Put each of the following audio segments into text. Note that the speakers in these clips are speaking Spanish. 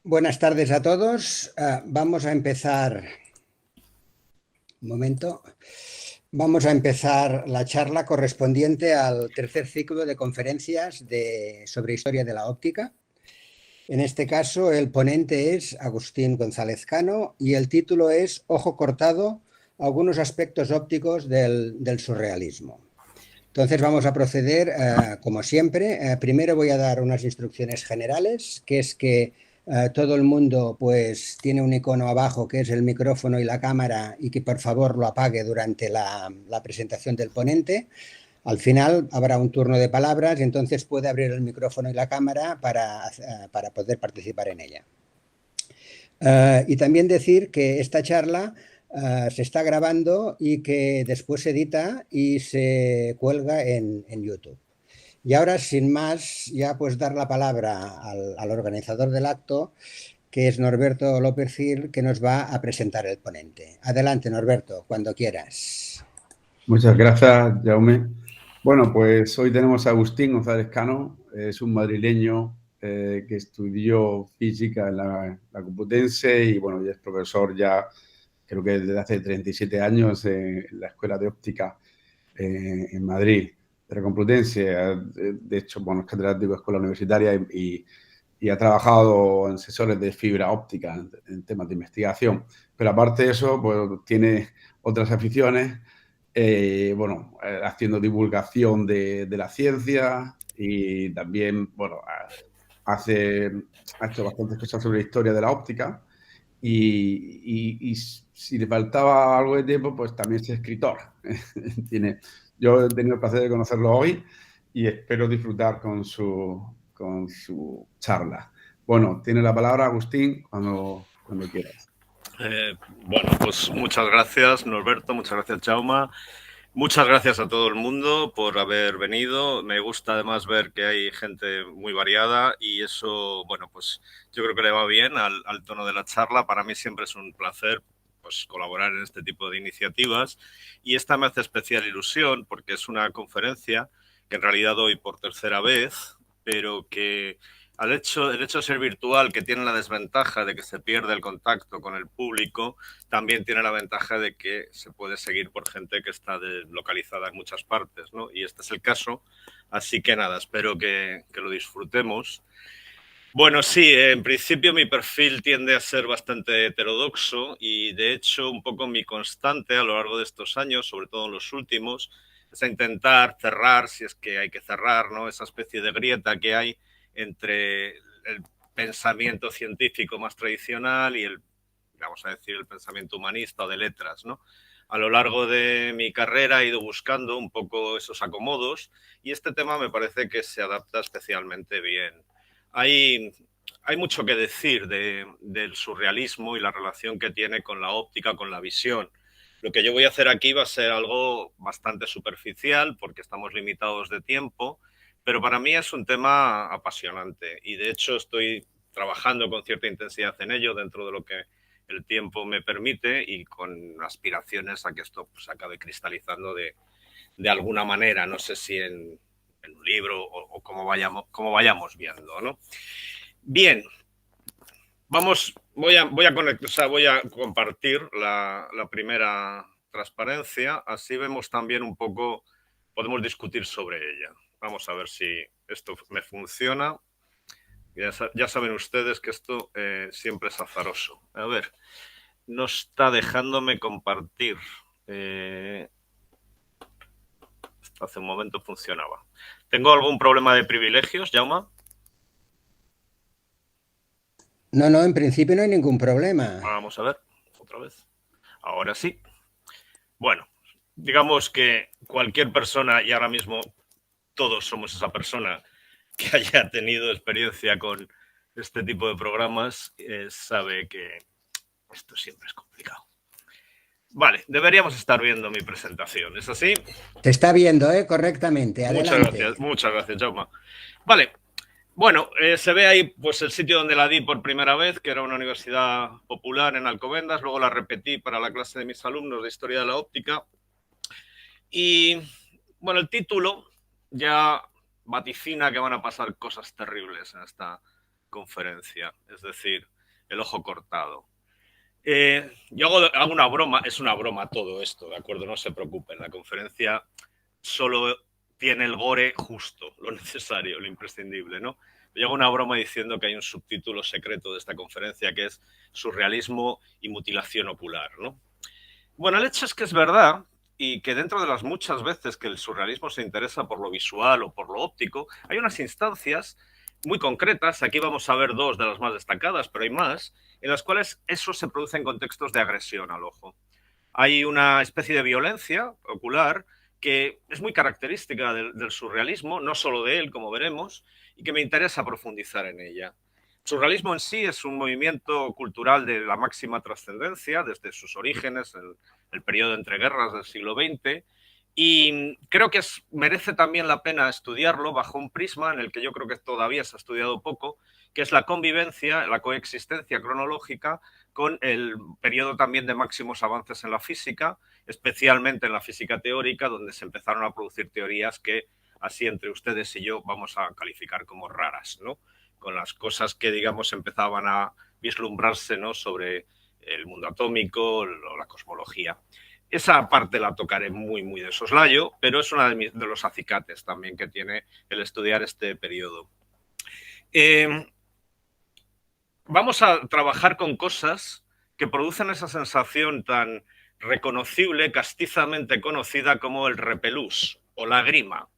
Buenas tardes a todos. Vamos a empezar. Un momento. Vamos a empezar la charla correspondiente al tercer ciclo de conferencias sobre historia de la óptica. En este caso, el ponente es Agustín González Cano y el título es Ojo cortado, algunos aspectos ópticos del surrealismo. Entonces vamos a proceder como siempre. Primero voy a dar unas instrucciones generales, que es que todo el mundo pues tiene un icono abajo que es el micrófono y la cámara y que por favor lo apague durante la presentación del ponente. Al final habrá un turno de palabras y entonces puede abrir el micrófono y la cámara para poder participar en ella. Y también decir que esta charla se está grabando y que después se edita y se cuelga en YouTube. Y ahora, sin más, ya pues dar la palabra al organizador del acto, que es Norberto López Cil, que nos va a presentar el ponente. Adelante, Norberto, cuando quieras. Muchas gracias, Jaume. Bueno, pues hoy tenemos a Agustín González Cano, es un madrileño que estudió física en la Complutense y bueno, ya es profesor ya creo que desde hace 37 años en la Escuela de Óptica en Madrid, de la Complutense. De hecho, bueno, es catedrático de escuela universitaria y ha trabajado en sensores de fibra óptica en temas de investigación. Pero aparte de eso, pues tiene otras aficiones, haciendo divulgación de la ciencia y también, bueno, ha hecho bastantes cosas sobre la historia de la óptica y si le faltaba algo de tiempo, pues también es escritor. Yo he tenido el placer de conocerlo hoy y espero disfrutar con su charla. Bueno, tiene la palabra Agustín cuando quieras. Bueno, pues muchas gracias, Norberto, muchas gracias, Jaume. Muchas gracias a todo el mundo por haber venido. Me gusta además ver que hay gente muy variada y eso, bueno, pues yo creo que le va bien al tono de la charla. Para mí siempre es un placer pues colaborar en este tipo de iniciativas y esta me hace especial ilusión porque es una conferencia que en realidad doy por tercera vez, pero que el hecho de ser virtual, que tiene la desventaja de que se pierde el contacto con el público, también tiene la ventaja de que se puede seguir por gente que está localizada en muchas partes, ¿no? Y este es el caso. Así que nada, espero que lo disfrutemos. Bueno, sí, en principio mi perfil tiende a ser bastante heterodoxo y de hecho un poco mi constante a lo largo de estos años, sobre todo en los últimos, es a intentar cerrar, si es que hay que cerrar, ¿no? Esa especie de grieta que hay entre el pensamiento científico más tradicional y vamos a decir, el pensamiento humanista o de letras, ¿no? A lo largo de mi carrera he ido buscando un poco esos acomodos y este tema me parece que se adapta especialmente bien. Hay mucho que decir del surrealismo y la relación que tiene con la óptica, con la visión. Lo que yo voy a hacer aquí va a ser algo bastante superficial porque estamos limitados de tiempo, pero para mí es un tema apasionante y de hecho estoy trabajando con cierta intensidad en ello dentro de lo que el tiempo me permite y con aspiraciones a que esto pues, acabe cristalizando de alguna manera, no sé si en un libro o como vayamos viendo, ¿no? Bien, voy a compartir la primera transparencia, así vemos también un poco, podemos discutir sobre ella. Vamos a ver si esto me funciona. Ya saben ustedes que esto siempre es azaroso. A ver, no está dejándome compartir. Hace un momento funcionaba. ¿Tengo algún problema de privilegios, Jaume? No, en principio no hay ningún problema. Vamos a ver, otra vez. Ahora sí. Bueno, digamos que cualquier persona, y ahora mismo todos somos esa persona que haya tenido experiencia con este tipo de programas, sabe que esto siempre es complicado. Vale, deberíamos estar viendo mi presentación, ¿es así? Te está viendo, correctamente. Adelante. Muchas gracias, Jaume. Vale, bueno, se ve ahí pues el sitio donde la di por primera vez, que era una universidad popular en Alcobendas, luego la repetí para la clase de mis alumnos de Historia de la Óptica. Y, bueno, el título ya vaticina que van a pasar cosas terribles en esta conferencia. Es decir, El ojo cortado. Yo hago una broma, es una broma todo esto, ¿de acuerdo? No se preocupen, la conferencia solo tiene el gore justo, lo necesario, lo imprescindible, ¿no? Yo hago una broma diciendo que hay un subtítulo secreto de esta conferencia que es surrealismo y mutilación ocular, ¿no? Bueno, el hecho es que es verdad y que dentro de las muchas veces que el surrealismo se interesa por lo visual o por lo óptico, hay unas instancias muy concretas, aquí vamos a ver dos de las más destacadas, pero hay más, en las cuales eso se produce en contextos de agresión al ojo. Hay una especie de violencia ocular que es muy característica del surrealismo, no solo de él, como veremos, y que me interesa profundizar en ella. El surrealismo en sí es un movimiento cultural de la máxima trascendencia desde sus orígenes, el periodo entre guerras del siglo XX, y creo que merece también la pena estudiarlo bajo un prisma en el que yo creo que todavía se ha estudiado poco, que es la convivencia, la coexistencia cronológica con el periodo también de máximos avances en la física, especialmente en la física teórica, donde se empezaron a producir teorías que así entre ustedes y yo vamos a calificar como raras, ¿no? Con las cosas que, digamos, empezaban a vislumbrarse, ¿no?, sobre el mundo atómico o la cosmología. Esa parte la tocaré muy, muy de soslayo, pero es uno de los acicates también que tiene el estudiar este periodo. Vamos a trabajar con cosas que producen esa sensación tan reconocible, castizamente conocida como el repelús o la grima.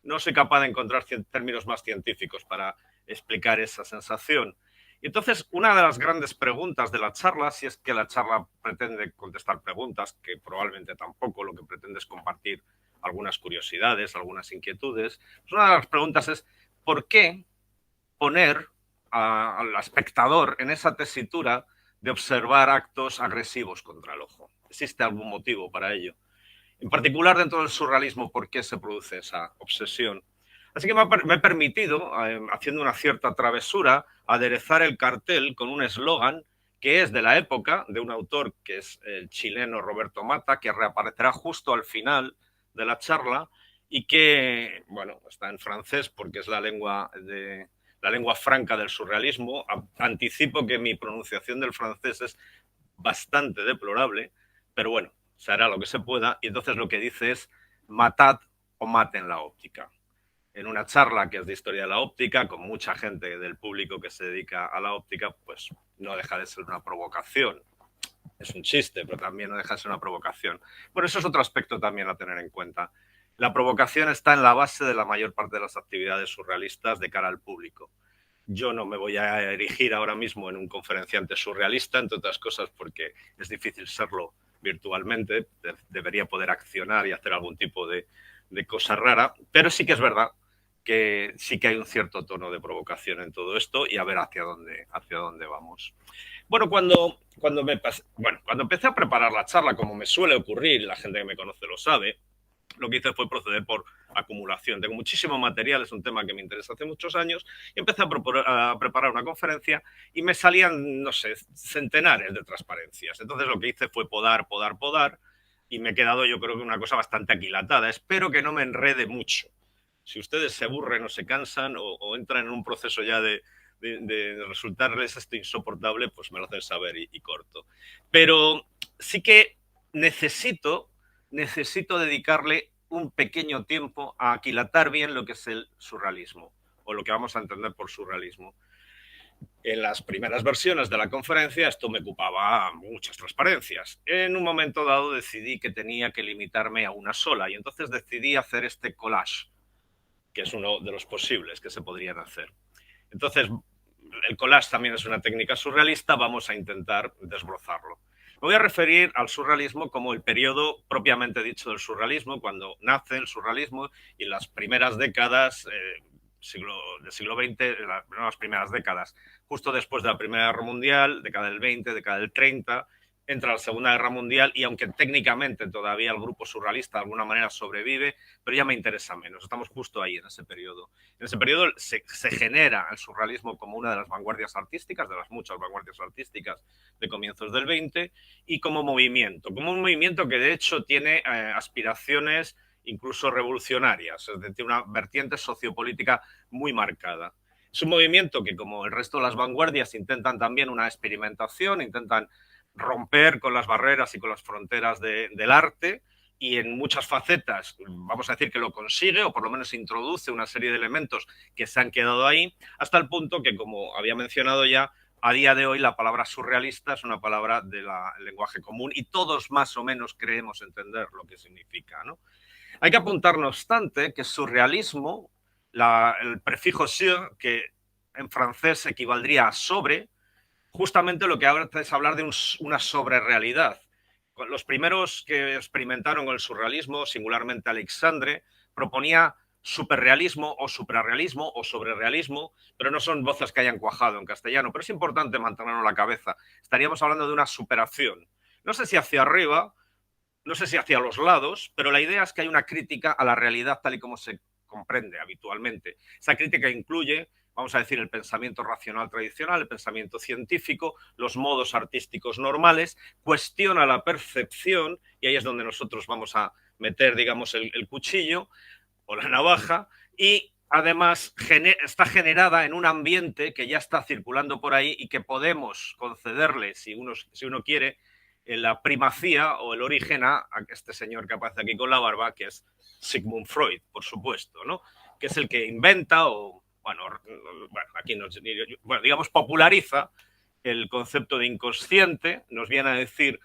No soy capaz de encontrar términos más científicos para explicar esa sensación. Y entonces, una de las grandes preguntas de la charla, si es que la charla pretende contestar preguntas, que probablemente tampoco, lo que pretende es compartir algunas curiosidades, algunas inquietudes, pues una de las preguntas es, ¿por qué poner al espectador en esa tesitura de observar actos agresivos contra el ojo? ¿Existe algún motivo para ello? En particular dentro del surrealismo, ¿por qué se produce esa obsesión? Así que me he permitido, haciendo una cierta travesura, aderezar el cartel con un eslogan que es de la época, de un autor que es el chileno Roberto Mata, que reaparecerá justo al final de la charla y que, bueno, está en francés porque es la lengua franca del surrealismo. Anticipo que mi pronunciación del francés es bastante deplorable, pero bueno, se hará lo que se pueda, y entonces lo que dice es matad o maten la óptica. En una charla que es de historia de la óptica, con mucha gente del público que se dedica a la óptica, pues no deja de ser una provocación. Es un chiste, pero también no deja de ser una provocación. Bueno, eso es otro aspecto también a tener en cuenta. La provocación está en la base de la mayor parte de las actividades surrealistas de cara al público. Yo no me voy a erigir ahora mismo en un conferenciante surrealista, entre otras cosas porque es difícil serlo virtualmente, debería poder accionar y hacer algún tipo de cosa rara, pero sí que es verdad que sí que hay un cierto tono de provocación en todo esto y a ver hacia dónde vamos. Bueno, cuando empecé a preparar la charla, como me suele ocurrir, la gente que me conoce lo sabe, lo que hice fue proceder por acumulación. Tengo muchísimo material, es un tema que me interesa hace muchos años, y empecé a preparar una conferencia y me salían, no sé, centenares de transparencias. Entonces lo que hice fue podar, y me he quedado, yo creo que una cosa bastante aquilatada. Espero que no me enrede mucho. Si ustedes se aburren o se cansan o entran en un proceso ya de resultarles esto insoportable, pues me lo hacen saber y corto. Pero sí que necesito dedicarle un pequeño tiempo a aquilatar bien lo que es el surrealismo, o lo que vamos a entender por surrealismo. En las primeras versiones de la conferencia esto me ocupaba muchas transparencias. En un momento dado decidí que tenía que limitarme a una sola y entonces decidí hacer este collage, que es uno de los posibles que se podrían hacer. Entonces, el collage también es una técnica surrealista, vamos a intentar desbrozarlo. Me voy a referir al surrealismo como el periodo propiamente dicho del surrealismo, cuando nace el surrealismo y en las primeras décadas del siglo XX, las primeras décadas, justo después de la Primera Guerra Mundial, década del 20, década del 30, entra la Segunda Guerra Mundial y aunque técnicamente todavía el grupo surrealista de alguna manera sobrevive, pero ya me interesa menos. Estamos justo ahí en ese periodo. En ese periodo se genera el surrealismo como una de las vanguardias artísticas, de las muchas vanguardias artísticas de comienzos del 20, y como un movimiento que de hecho tiene aspiraciones incluso revolucionarias, es decir, una vertiente sociopolítica muy marcada. Es un movimiento que, como el resto de las vanguardias, intentan también una experimentación, intentan romper con las barreras y con las fronteras del arte, y en muchas facetas vamos a decir que lo consigue, o por lo menos introduce una serie de elementos que se han quedado ahí, hasta el punto que, como había mencionado ya, a día de hoy la palabra surrealista es una palabra del lenguaje común y todos más o menos creemos entender lo que significa, ¿no? Hay que apuntar, no obstante, que surrealismo, el prefijo sur, que en francés equivaldría a sobre, justamente lo que hace es hablar de una sobrerealidad. Los primeros que experimentaron con el surrealismo, singularmente Alexandre, proponía superrealismo o suprarrealismo o sobrerealismo, pero no son voces que hayan cuajado en castellano, pero es importante mantenerlo en la cabeza. Estaríamos hablando de una superación. No sé si hacia arriba, no sé si hacia los lados, pero la idea es que hay una crítica a la realidad tal y como se comprende habitualmente. Esa crítica incluye, vamos a decir, el pensamiento racional tradicional, el pensamiento científico, los modos artísticos normales, cuestiona la percepción, y ahí es donde nosotros vamos a meter, digamos, el cuchillo o la navaja, y además está generada en un ambiente que ya está circulando por ahí y que podemos concederle, si uno quiere, la primacía o el origen a este señor que aparece aquí con la barba, que es Sigmund Freud, por supuesto, ¿no? Que es el que inventa o, aquí digamos, populariza el concepto de inconsciente, nos viene a decir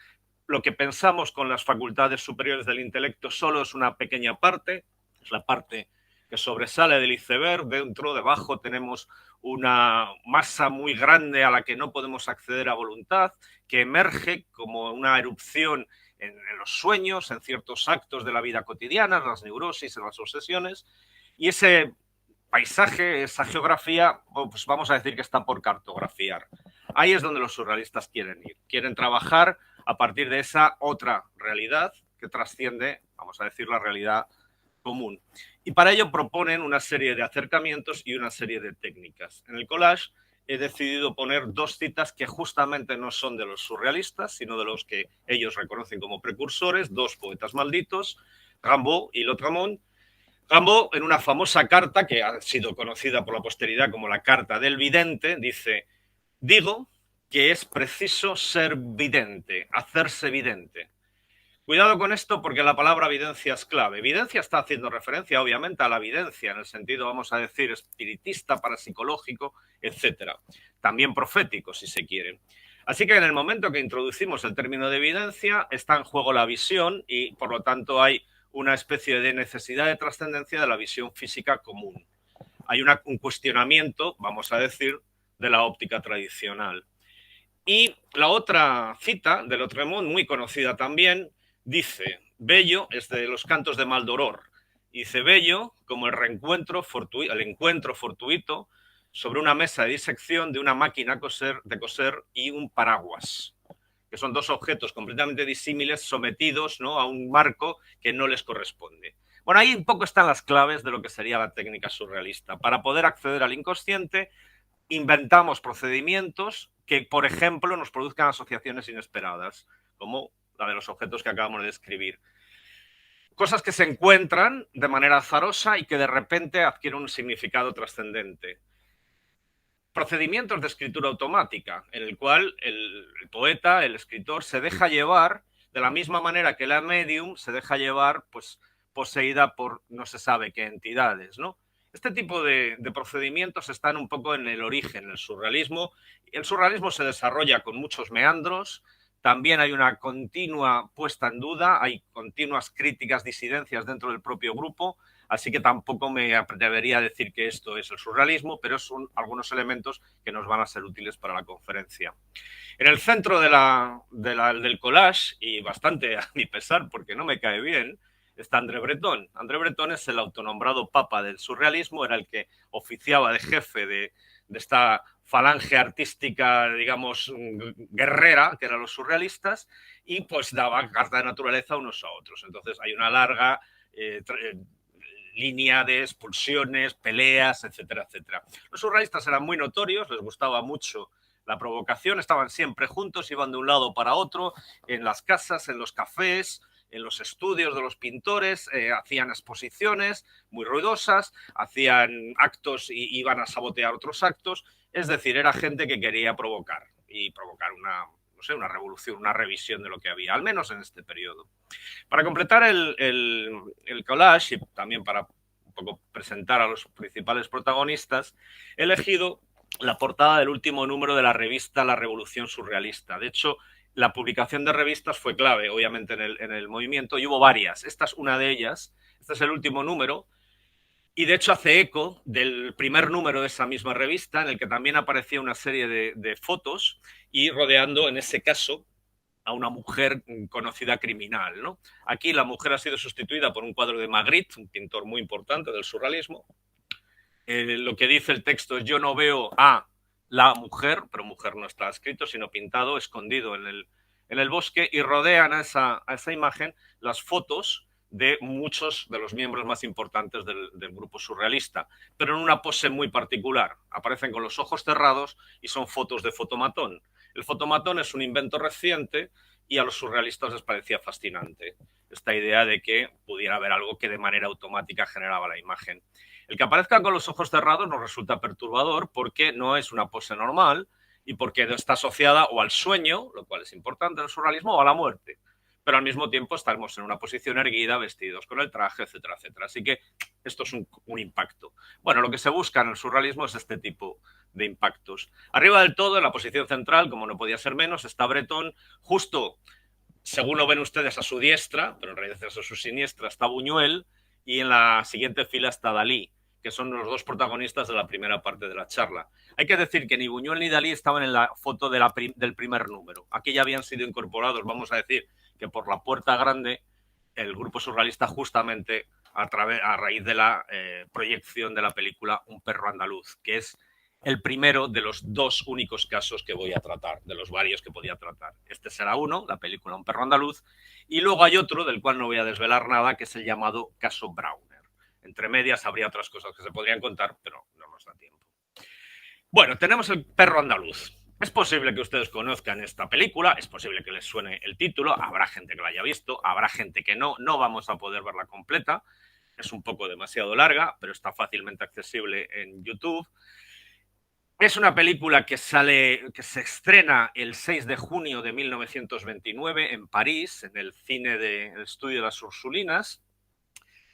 lo que pensamos con las facultades superiores del intelecto solo es una pequeña parte, es la parte que sobresale del iceberg, debajo tenemos una masa muy grande a la que no podemos acceder a voluntad, que emerge como una erupción en los sueños, en ciertos actos de la vida cotidiana, en las neurosis, en las obsesiones, y ese paisaje, esa geografía, pues vamos a decir que está por cartografiar. Ahí es donde los surrealistas quieren ir, quieren trabajar a partir de esa otra realidad que trasciende, vamos a decir, la realidad común. Y para ello proponen una serie de acercamientos y una serie de técnicas. En el collage he decidido poner dos citas que justamente no son de los surrealistas, sino de los que ellos reconocen como precursores, dos poetas malditos, Rimbaud y Lautréamont. Rimbaud, en una famosa carta que ha sido conocida por la posteridad como la Carta del Vidente, dice: digo que es preciso ser vidente, hacerse vidente. Cuidado con esto porque la palabra evidencia es clave. Evidencia está haciendo referencia, obviamente, a la evidencia, en el sentido, vamos a decir, espiritista, parapsicológico, etc. También profético, si se quiere. Así que en el momento que introducimos el término de evidencia, está en juego la visión y, por lo tanto, hay una especie de necesidad de trascendencia de la visión física común. Hay un cuestionamiento, vamos a decir, de la óptica tradicional. Y la otra cita de Lautréamont, muy conocida también, dice: bello es de los cantos de Maldoror. Dice: bello como el encuentro fortuito sobre una mesa de disección de una máquina de coser y un paraguas, que son dos objetos completamente disímiles sometidos, ¿no?, a un marco que no les corresponde. Bueno, ahí un poco están las claves de lo que sería la técnica surrealista. Para poder acceder al inconsciente, inventamos procedimientos que, por ejemplo, nos produzcan asociaciones inesperadas, como la de los objetos que acabamos de describir. Cosas que se encuentran de manera azarosa y que de repente adquieren un significado trascendente. Procedimientos de escritura automática, en el cual el poeta, el escritor, se deja llevar de la misma manera que la medium se deja llevar, pues, poseída por no se sabe qué entidades, ¿no? Este tipo de procedimientos están un poco en el origen del surrealismo. El surrealismo se desarrolla con muchos meandros, también hay una continua puesta en duda, hay continuas críticas, disidencias dentro del propio grupo, así que tampoco me atrevería a decir que esto es el surrealismo, pero son algunos elementos que nos van a ser útiles para la conferencia. En el centro del collage, y bastante a mi pesar porque no me cae bien, está André Breton. André Breton es el autonombrado papa del surrealismo, era el que oficiaba de jefe de esta falange artística, digamos, guerrera, que eran los surrealistas, y pues daba carta de naturaleza unos a otros. Entonces hay una larga línea de expulsiones, peleas, etcétera, etcétera. Los surrealistas eran muy notorios, les gustaba mucho la provocación, estaban siempre juntos, iban de un lado para otro, en las casas, en los cafés, en los estudios de los pintores, hacían exposiciones muy ruidosas, hacían actos y iban a sabotear otros actos. Es decir, era gente que quería provocar y provocar una, no sé, una revolución, una revisión de lo que había, al menos en este periodo. Para completar el collage y también para un poco presentar a los principales protagonistas, he elegido la portada del último número de la revista La Revolución Surrealista. De hecho, la publicación de revistas fue clave, obviamente, en el movimiento, y hubo varias. Esta es una de ellas. Este es el último número. Y de hecho hace eco del primer número de esa misma revista, en el que también aparecía una serie de fotos y rodeando, en ese caso, a una mujer conocida criminal, ¿no? Aquí la mujer ha sido sustituida por un cuadro de Magritte, un pintor muy importante del surrealismo. Lo que dice el texto es: yo no veo a la mujer, pero mujer no está escrito, sino pintado, escondido en el bosque, y rodean a esa imagen las fotos de muchos de los miembros más importantes del grupo surrealista, pero en una pose muy particular. Aparecen con los ojos cerrados y son fotos de fotomatón. El fotomatón es un invento reciente y a los surrealistas les parecía fascinante esta idea de que pudiera haber algo que de manera automática generaba la imagen. El que aparezca con los ojos cerrados nos resulta perturbador porque no es una pose normal y porque está asociada o al sueño, lo cual es importante en el surrealismo, o a la muerte. Pero al mismo tiempo estamos en una posición erguida, vestidos con el traje, etcétera, etcétera. Así que esto es un impacto. Bueno, lo que se busca en el surrealismo es este tipo de impactos. Arriba del todo, en la posición central, como no podía ser menos, está Breton. Justo, según lo ven ustedes, a su diestra, pero en realidad es a su siniestra, está Buñuel, y en la siguiente fila está Dalí, que son los dos protagonistas de la primera parte de la charla. Hay que decir que ni Buñuel ni Dalí estaban en la foto del primer número. Aquí ya habían sido incorporados, vamos a decir, que por la puerta grande, el grupo surrealista, justamente a raíz de la proyección de la película Un perro andaluz, que es el primero de los dos únicos casos que voy a tratar, de los varios que podía tratar. Este será uno, la película Un perro andaluz, y luego hay otro del cual no voy a desvelar nada, que es el llamado caso Brauner. Entre medias habría otras cosas que se podrían contar, pero no nos da tiempo. Bueno, tenemos El perro andaluz. Es posible que ustedes conozcan esta película, es posible que les suene el título, habrá gente que la haya visto, habrá gente que no vamos a poder verla completa, es un poco demasiado larga, pero está fácilmente accesible en YouTube. Es una película que se estrena el 6 de junio de 1929 en París, en el cine del Estudio de las Ursulinas.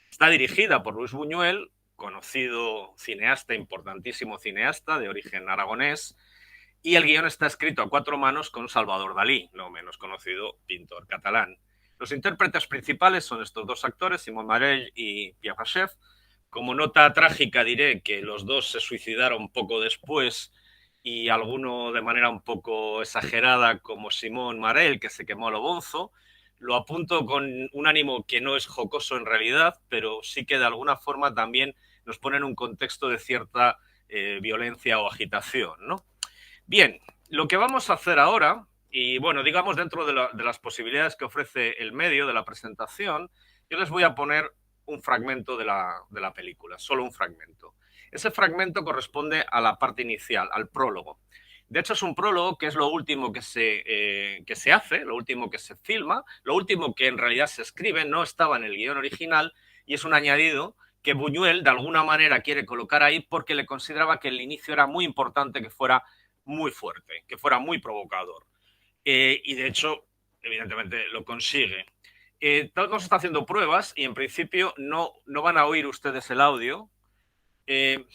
Está dirigida por Luis Buñuel, conocido cineasta, importantísimo cineasta de origen aragonés, y el guión está escrito a cuatro manos con Salvador Dalí, no menos conocido pintor catalán. Los intérpretes principales son estos dos actores, Simon Marell y Pierre Hachef. Como nota trágica diré que los dos se suicidaron poco después, y alguno de manera un poco exagerada, como Simon Marell, que se quemó a lo bonzo. Lo apunto con un ánimo que no es jocoso en realidad, pero sí que de alguna forma también nos pone en un contexto de cierta violencia o agitación, ¿no? Bien, lo que vamos a hacer ahora, y bueno, digamos dentro de las posibilidades que ofrece el medio de la presentación, yo les voy a poner un fragmento de la película, solo un fragmento. Ese fragmento corresponde a la parte inicial, al prólogo. De hecho, es un prólogo que es lo último que se hace, lo último que se filma, lo último que en realidad se escribe, no estaba en el guión original, y es un añadido que Buñuel de alguna manera quiere colocar ahí porque le consideraba que el inicio era muy importante, que fuera muy fuerte, que fuera muy provocador. Y de hecho, evidentemente, lo consigue. Nos está haciendo pruebas y en principio no van a oír ustedes el audio. El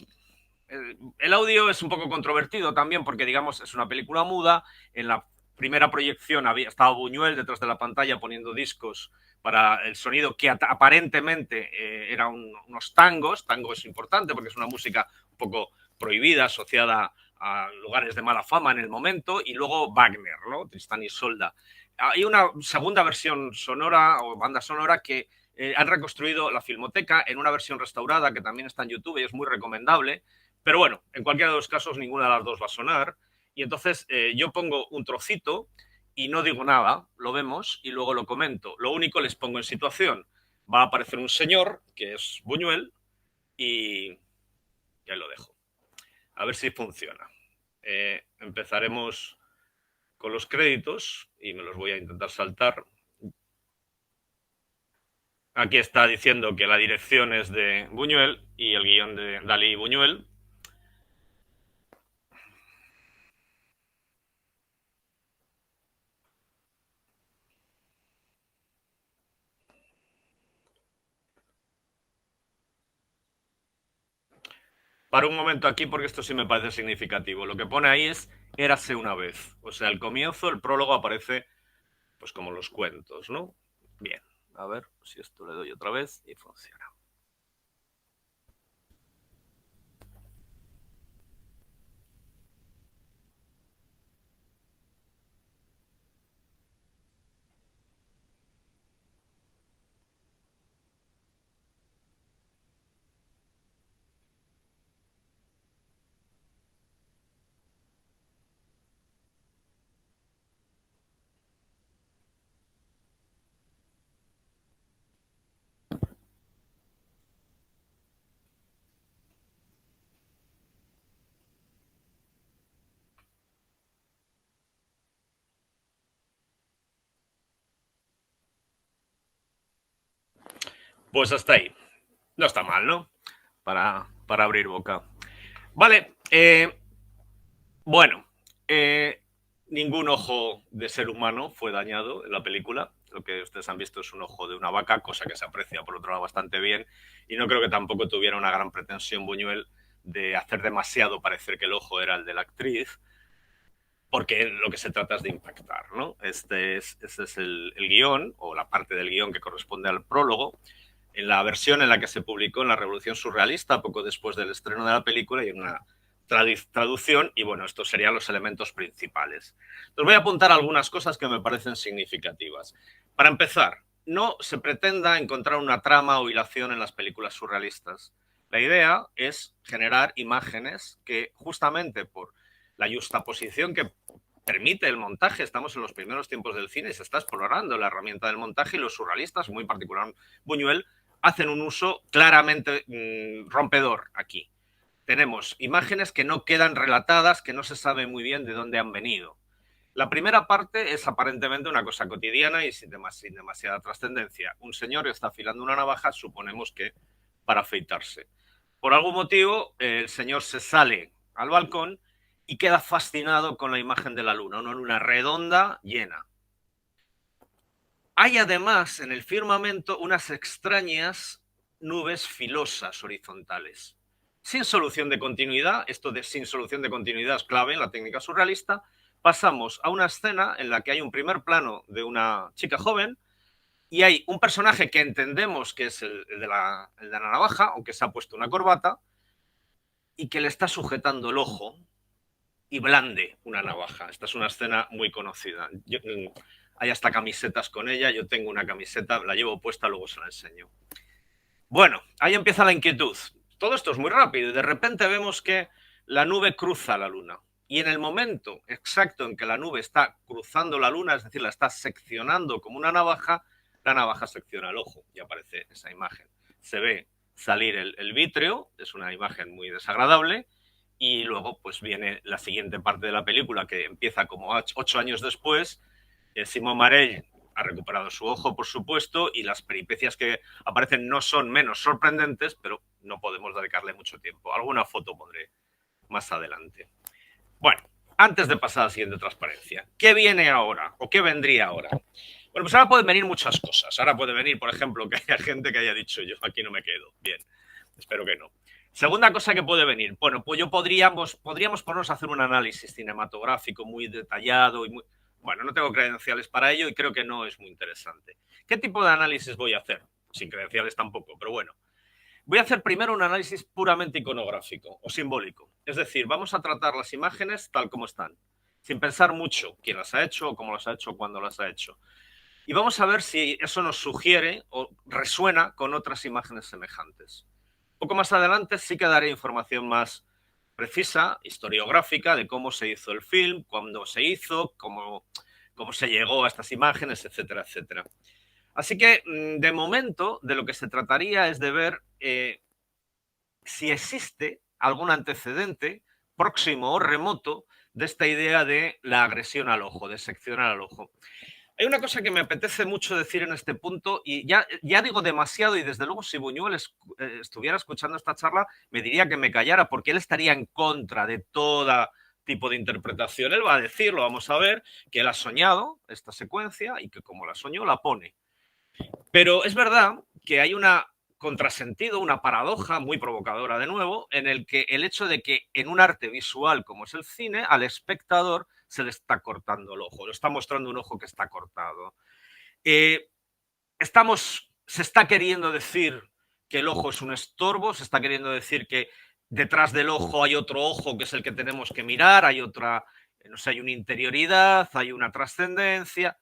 audio es un poco controvertido también porque, digamos, es una película muda. En la primera proyección estaba Buñuel detrás de la pantalla poniendo discos para el sonido que aparentemente eran unos tangos. Tango es importante porque es una música un poco prohibida, asociada a lugares de mala fama en el momento, y luego Wagner, ¿no? Tristán y Isolda. Hay una segunda versión sonora o banda sonora que han reconstruido la Filmoteca en una versión restaurada que también está en YouTube y es muy recomendable. Pero bueno, en cualquiera de los casos ninguna de las dos va a sonar. Y entonces yo pongo un trocito y no digo nada, lo vemos y luego lo comento. Lo único, les pongo en situación. Va a aparecer un señor, que es Buñuel, y ahí lo dejo. A ver si funciona. Empezaremos con los créditos y me los voy a intentar saltar. Aquí está diciendo que la dirección es de Buñuel y el guión de Dalí y Buñuel. Para un momento aquí porque esto sí me parece significativo. Lo que pone ahí es érase una vez. O sea, al comienzo, el prólogo aparece pues como los cuentos, ¿no? Bien, a ver si esto le doy otra vez y funciona. Pues hasta ahí. No está mal, ¿no? Para abrir boca. Vale, bueno, ningún ojo de ser humano fue dañado en la película. Lo que ustedes han visto es un ojo de una vaca, cosa que se aprecia por otro lado bastante bien. Y no creo que tampoco tuviera una gran pretensión Buñuel de hacer demasiado parecer que el ojo era el de la actriz, porque lo que se trata es de impactar, ¿no? Este es el guión, o la parte del guión que corresponde al prólogo, en la versión en la que se publicó en la Revolución Surrealista, poco después del estreno de la película, y en una traducción, y bueno, estos serían los elementos principales. Os voy a apuntar algunas cosas que me parecen significativas. Para empezar, no se pretenda encontrar una trama o hilación en las películas surrealistas. La idea es generar imágenes que, justamente por la justaposición que permite el montaje, estamos en los primeros tiempos del cine y se está explorando la herramienta del montaje, y los surrealistas, muy particular Buñuel, hacen un uso claramente rompedor aquí. Tenemos imágenes que no quedan relatadas, que no se sabe muy bien de dónde han venido. La primera parte es aparentemente una cosa cotidiana y sin demasiada trascendencia. Un señor está afilando una navaja, suponemos que para afeitarse. Por algún motivo, el señor se sale al balcón y queda fascinado con la imagen de la luna, una luna redonda, llena. Hay además en el firmamento unas extrañas nubes filosas horizontales. Sin solución de continuidad, esto de sin solución de continuidad es clave en la técnica surrealista, pasamos a una escena en la que hay un primer plano de una chica joven y hay un personaje que entendemos que es el de la navaja, aunque se ha puesto una corbata, y que le está sujetando el ojo y blande una navaja. Esta es una escena muy conocida. Hay hasta camisetas con ella, yo tengo una camiseta, la llevo puesta, luego se la enseño. Bueno, ahí empieza la inquietud. Todo esto es muy rápido y de repente vemos que la nube cruza la luna. Y en el momento exacto en que la nube está cruzando la luna, es decir, la está seccionando como una navaja, la navaja secciona el ojo y aparece esa imagen. Se ve salir el vítreo, es una imagen muy desagradable, y luego pues viene la siguiente parte de la película, que empieza como 8 años después. Simón Marell ha recuperado su ojo, por supuesto, y las peripecias que aparecen no son menos sorprendentes, pero no podemos dedicarle mucho tiempo. Alguna foto pondré más adelante. Bueno, antes de pasar a la siguiente transparencia, ¿qué viene ahora o qué vendría ahora? Bueno, pues ahora pueden venir muchas cosas. Ahora puede venir, por ejemplo, que haya gente que haya dicho yo aquí no me quedo. Bien, espero que no. Segunda cosa que puede venir. Bueno, pues podríamos ponernos a hacer un análisis cinematográfico muy detallado y muy... Bueno, no tengo credenciales para ello y creo que no es muy interesante. ¿Qué tipo de análisis voy a hacer? Sin credenciales tampoco, pero bueno. Voy a hacer primero un análisis puramente iconográfico o simbólico. Es decir, vamos a tratar las imágenes tal como están, sin pensar mucho quién las ha hecho, o cómo las ha hecho, o cuándo las ha hecho. Y vamos a ver si eso nos sugiere o resuena con otras imágenes semejantes. Un poco más adelante sí que daré información más precisa, historiográfica, de cómo se hizo el film, cuándo se hizo, cómo se llegó a estas imágenes, etcétera, etcétera. Así que, de momento, de lo que se trataría es de ver si existe algún antecedente próximo o remoto de esta idea de la agresión al ojo, de seccionar al ojo. Hay una cosa que me apetece mucho decir en este punto, y ya digo demasiado, y desde luego si Buñuel estuviera escuchando esta charla, me diría que me callara, porque él estaría en contra de todo tipo de interpretación. Él va a decir, lo vamos a ver, que él ha soñado esta secuencia y que como la soñó, la pone. Pero es verdad que hay una contrasentido, una paradoja muy provocadora de nuevo, en el que el hecho de que en un arte visual como es el cine, al espectador se le está cortando el ojo, lo está mostrando un ojo que está cortado. Se está queriendo decir que el ojo es un estorbo, se está queriendo decir que detrás del ojo hay otro ojo que es el que tenemos que mirar, hay otra, no sé, hay una interioridad, hay una trascendencia.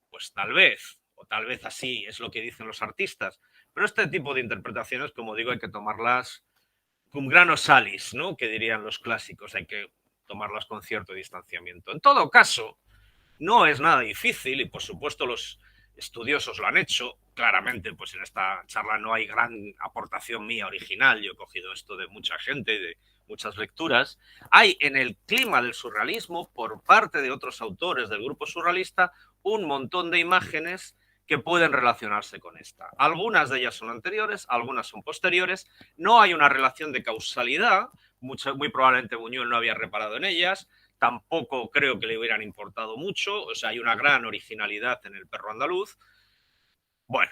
Pues tal vez, o tal vez así es lo que dicen los artistas. Pero este tipo de interpretaciones, como digo, hay que tomarlas cum grano salis, ¿no? Que dirían los clásicos, hay que tomarlas con cierto distanciamiento. En todo caso, no es nada difícil y por supuesto los estudiosos lo han hecho. Claramente, pues en esta charla no hay gran aportación mía original. Yo he cogido esto de mucha gente, de muchas lecturas. Hay en el clima del surrealismo, por parte de otros autores del grupo surrealista, un montón de imágenes que pueden relacionarse con esta. Algunas de ellas son anteriores, algunas son posteriores. No hay una relación de causalidad. Muy probablemente Buñuel no había reparado en ellas. Tampoco creo que le hubieran importado mucho. O sea, hay una gran originalidad en El perro andaluz. Bueno,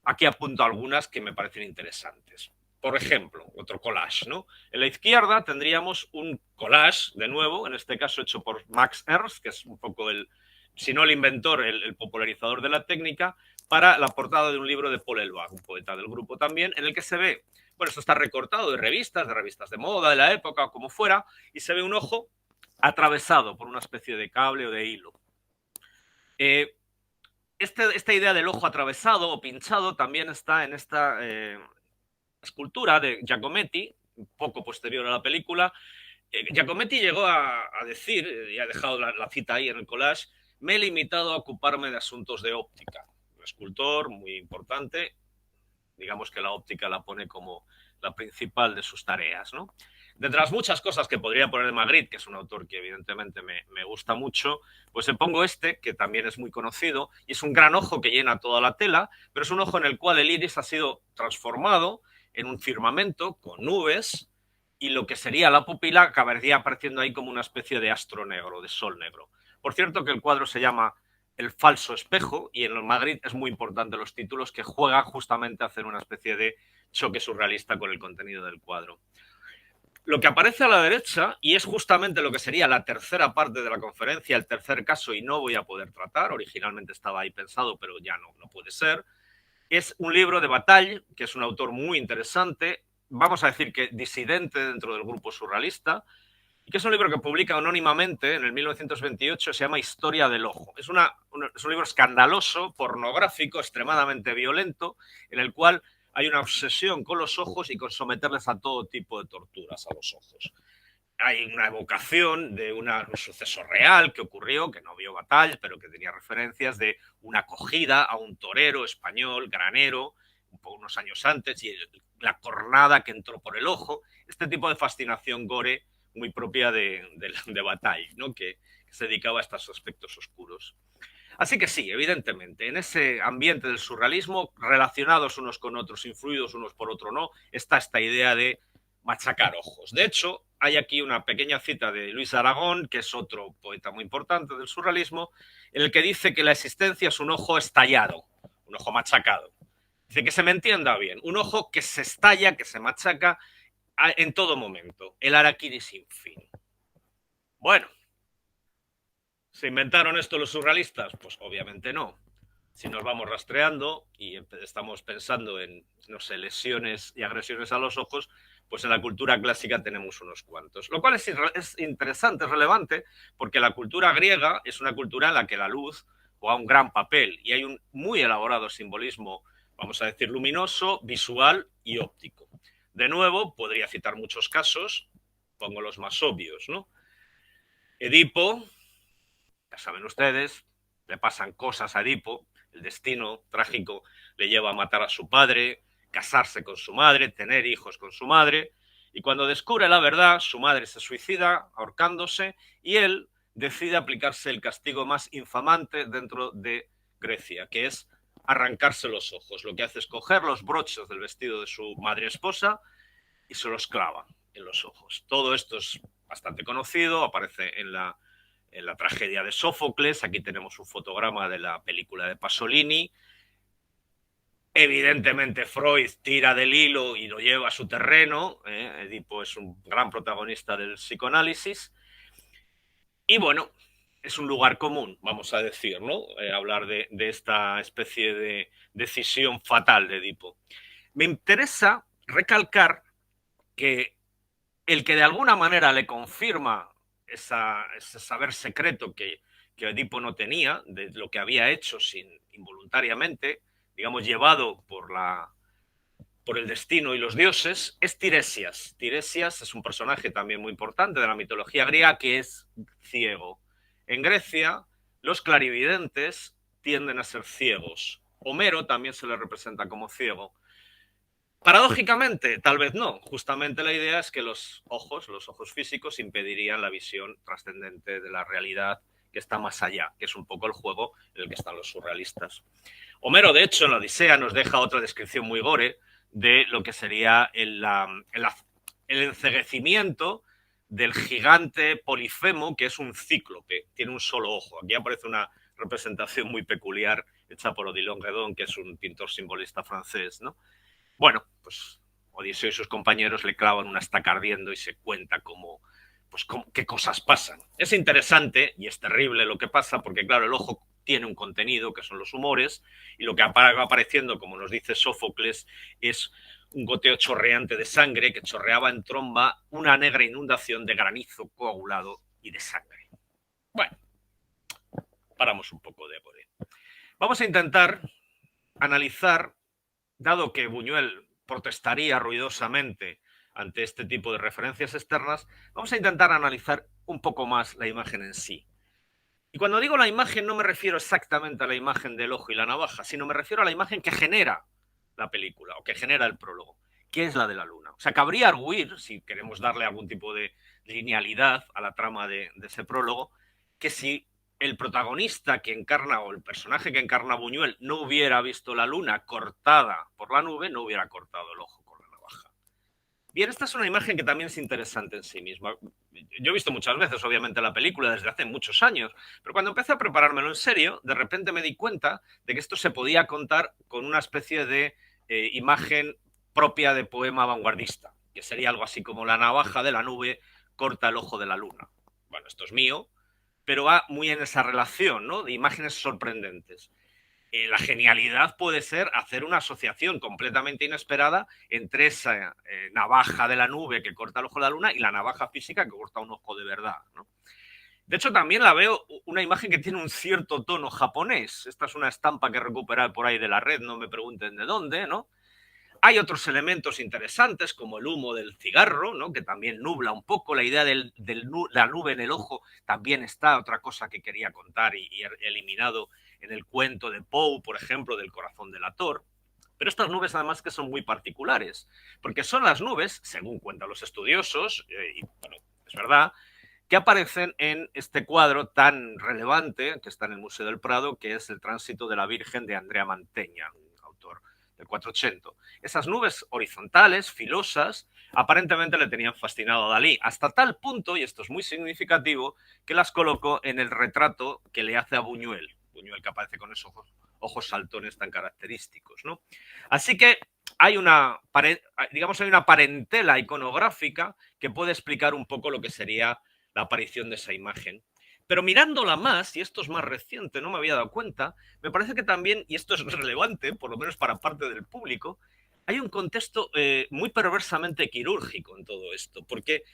aquí apunto algunas que me parecen interesantes. Por ejemplo, otro collage, ¿no? En la izquierda tendríamos un collage, de nuevo, en este caso hecho por Max Ernst, que es un poco el, si no el inventor, el popularizador de la técnica, para la portada de un libro de Paul Eluard, un poeta del grupo también, en el que se ve, bueno, esto está recortado de revistas de moda, de la época, o como fuera, y se ve un ojo atravesado por una especie de cable o de hilo. Esta idea del ojo atravesado o pinchado también está en esta escultura de Giacometti, un poco posterior a la película. Giacometti llegó a decir, y ha dejado la cita ahí en el collage, me he limitado a ocuparme de asuntos de óptica. Un escultor muy importante, digamos que la óptica la pone como la principal de sus tareas, ¿no? De otras muchas cosas que podría poner de Magritte, que es un autor que evidentemente me gusta mucho, pues le pongo este, que también es muy conocido, y es un gran ojo que llena toda la tela, pero es un ojo en el cual el iris ha sido transformado en un firmamento con nubes, y lo que sería la pupila acabaría apareciendo ahí como una especie de astro negro, de sol negro. Por cierto que el cuadro se llama El falso espejo, y en el Magritte es muy importante los títulos que juegan justamente a hacer una especie de choque surrealista con el contenido del cuadro. Lo que aparece a la derecha, y es justamente lo que sería la tercera parte de la conferencia, el tercer caso, y no voy a poder tratar, originalmente estaba ahí pensado, pero ya no puede ser, es un libro de Bataille, que es un autor muy interesante, vamos a decir que disidente dentro del grupo surrealista, y que es un libro que publica anónimamente en el 1928, se llama Historia del Ojo. Es un libro escandaloso, pornográfico, extremadamente violento, en el cual hay una obsesión con los ojos y con someterles a todo tipo de torturas a los ojos. Hay una evocación de un suceso real que ocurrió, que no vio Bataille, pero que tenía referencias de una acogida a un torero español, granero, unos años antes, y la cornada que entró por el ojo. Este tipo de fascinación gore muy propia de Bataille, ¿no? que se dedicaba a estos aspectos oscuros. Así que sí, evidentemente, en ese ambiente del surrealismo, relacionados unos con otros, influidos unos por otro no, está esta idea de machacar ojos. De hecho, hay aquí una pequeña cita de Luis Aragón, que es otro poeta muy importante del surrealismo, en el que dice que la existencia es un ojo estallado, un ojo machacado. Dice que se me entienda bien, un ojo que se estalla, que se machaca en todo momento, el harakiri sin fin. Bueno, ¿se inventaron esto los surrealistas? Pues obviamente no. Si nos vamos rastreando y estamos pensando en, no sé, lesiones y agresiones a los ojos, pues en la cultura clásica tenemos unos cuantos. Lo cual es interesante, es relevante, porque la cultura griega es una cultura en la que la luz juega un gran papel y hay un muy elaborado simbolismo, vamos a decir, luminoso, visual y óptico. De nuevo, podría citar muchos casos, pongo los más obvios, ¿no? Edipo, ya saben ustedes, le pasan cosas a Edipo, el destino trágico le lleva a matar a su padre, casarse con su madre, tener hijos con su madre, y cuando descubre la verdad, su madre se suicida ahorcándose y él decide aplicarse el castigo más infamante dentro de Grecia, que es arrancarse los ojos. Lo que hace es coger los broches del vestido de su madre esposa y se los clava en los ojos. Todo esto es bastante conocido, aparece en la tragedia de Sófocles. Aquí tenemos un fotograma de la película de Pasolini. Evidentemente Freud tira del hilo y lo lleva a su terreno. Edipo es un gran protagonista del psicoanálisis. Y bueno, es un lugar común, vamos a decir, ¿no? Hablar de esta especie de decisión fatal de Edipo. Me interesa recalcar que el que de alguna manera le confirma ese saber secreto que Edipo no tenía, de lo que había hecho involuntariamente, digamos, llevado por el destino y los dioses, es Tiresias. Tiresias es un personaje también muy importante de la mitología griega que es ciego. En Grecia, los clarividentes tienden a ser ciegos. Homero también se le representa como ciego. Paradójicamente, tal vez no. Justamente la idea es que los ojos físicos, impedirían la visión trascendente de la realidad que está más allá, que es un poco el juego en el que están los surrealistas. Homero, de hecho, en la Odisea nos deja otra descripción muy gore de lo que sería el enceguecimiento del gigante Polifemo, que es un cíclope, tiene un solo ojo. Aquí aparece una representación muy peculiar hecha por Odilon Redon, que es un pintor simbolista francés, ¿no? Bueno, pues Odiseo y sus compañeros le clavan una estaca ardiendo y se cuenta qué cosas pasan. Es interesante y es terrible lo que pasa porque, claro, el ojo tiene un contenido que son los humores y lo que va apareciendo, como nos dice Sófocles, es un goteo chorreante de sangre que chorreaba en tromba una negra inundación de granizo coagulado y de sangre. Bueno, paramos un poco de poder. Vamos a intentar analizar, dado que Buñuel protestaría ruidosamente ante este tipo de referencias externas, vamos a intentar analizar un poco más la imagen en sí. Y cuando digo la imagen no me refiero exactamente a la imagen del ojo y la navaja, sino me refiero a la imagen que genera la película o que genera el prólogo, que es la de la luna. O sea, cabría arguir, si queremos darle algún tipo de linealidad a la trama de ese prólogo, que si el protagonista que encarna o el personaje que encarna Buñuel no hubiera visto la luna cortada por la nube, no hubiera cortado el ojo con la navaja. Bien, esta es una imagen que también es interesante en sí misma. Yo he visto muchas veces, obviamente, la película desde hace muchos años, pero cuando empecé a preparármelo en serio, de repente me di cuenta de que esto se podía contar con una especie de imagen propia de poema vanguardista, que sería algo así como la navaja de la nube corta el ojo de la luna. Bueno, esto es mío, pero va muy en esa relación, ¿no? De imágenes sorprendentes. La genialidad puede ser hacer una asociación completamente inesperada entre esa navaja de la nube que corta el ojo de la luna y la navaja física que corta un ojo de verdad, ¿no? De hecho, también la veo una imagen que tiene un cierto tono japonés. Esta es una estampa que recuperé por ahí de la red, no me pregunten de dónde, ¿no? Hay otros elementos interesantes, como el humo del cigarro, ¿no? Que también nubla un poco la idea de la nube en el ojo. También está otra cosa que quería contar y eliminado en el cuento de Poe, por ejemplo, del corazón delator. Pero estas nubes, además, que son muy particulares, porque son las nubes, según cuentan los estudiosos, y bueno, es verdad, que aparecen en este cuadro tan relevante que está en el Museo del Prado, que es el Tránsito de la Virgen de Andrea Mantegna, un autor del 480. Esas nubes horizontales, filosas, aparentemente le tenían fascinado a Dalí, hasta tal punto, y esto es muy significativo, que las colocó en el retrato que le hace a Buñuel. Buñuel, que aparece con esos ojos saltones tan característicos, ¿no? Así que hay una parentela iconográfica que puede explicar un poco lo que sería la aparición de esa imagen. Pero mirándola más, y esto es más reciente, no me había dado cuenta, me parece que también, y esto es relevante, por lo menos para parte del público, hay un contexto muy perversamente quirúrgico en todo esto, porque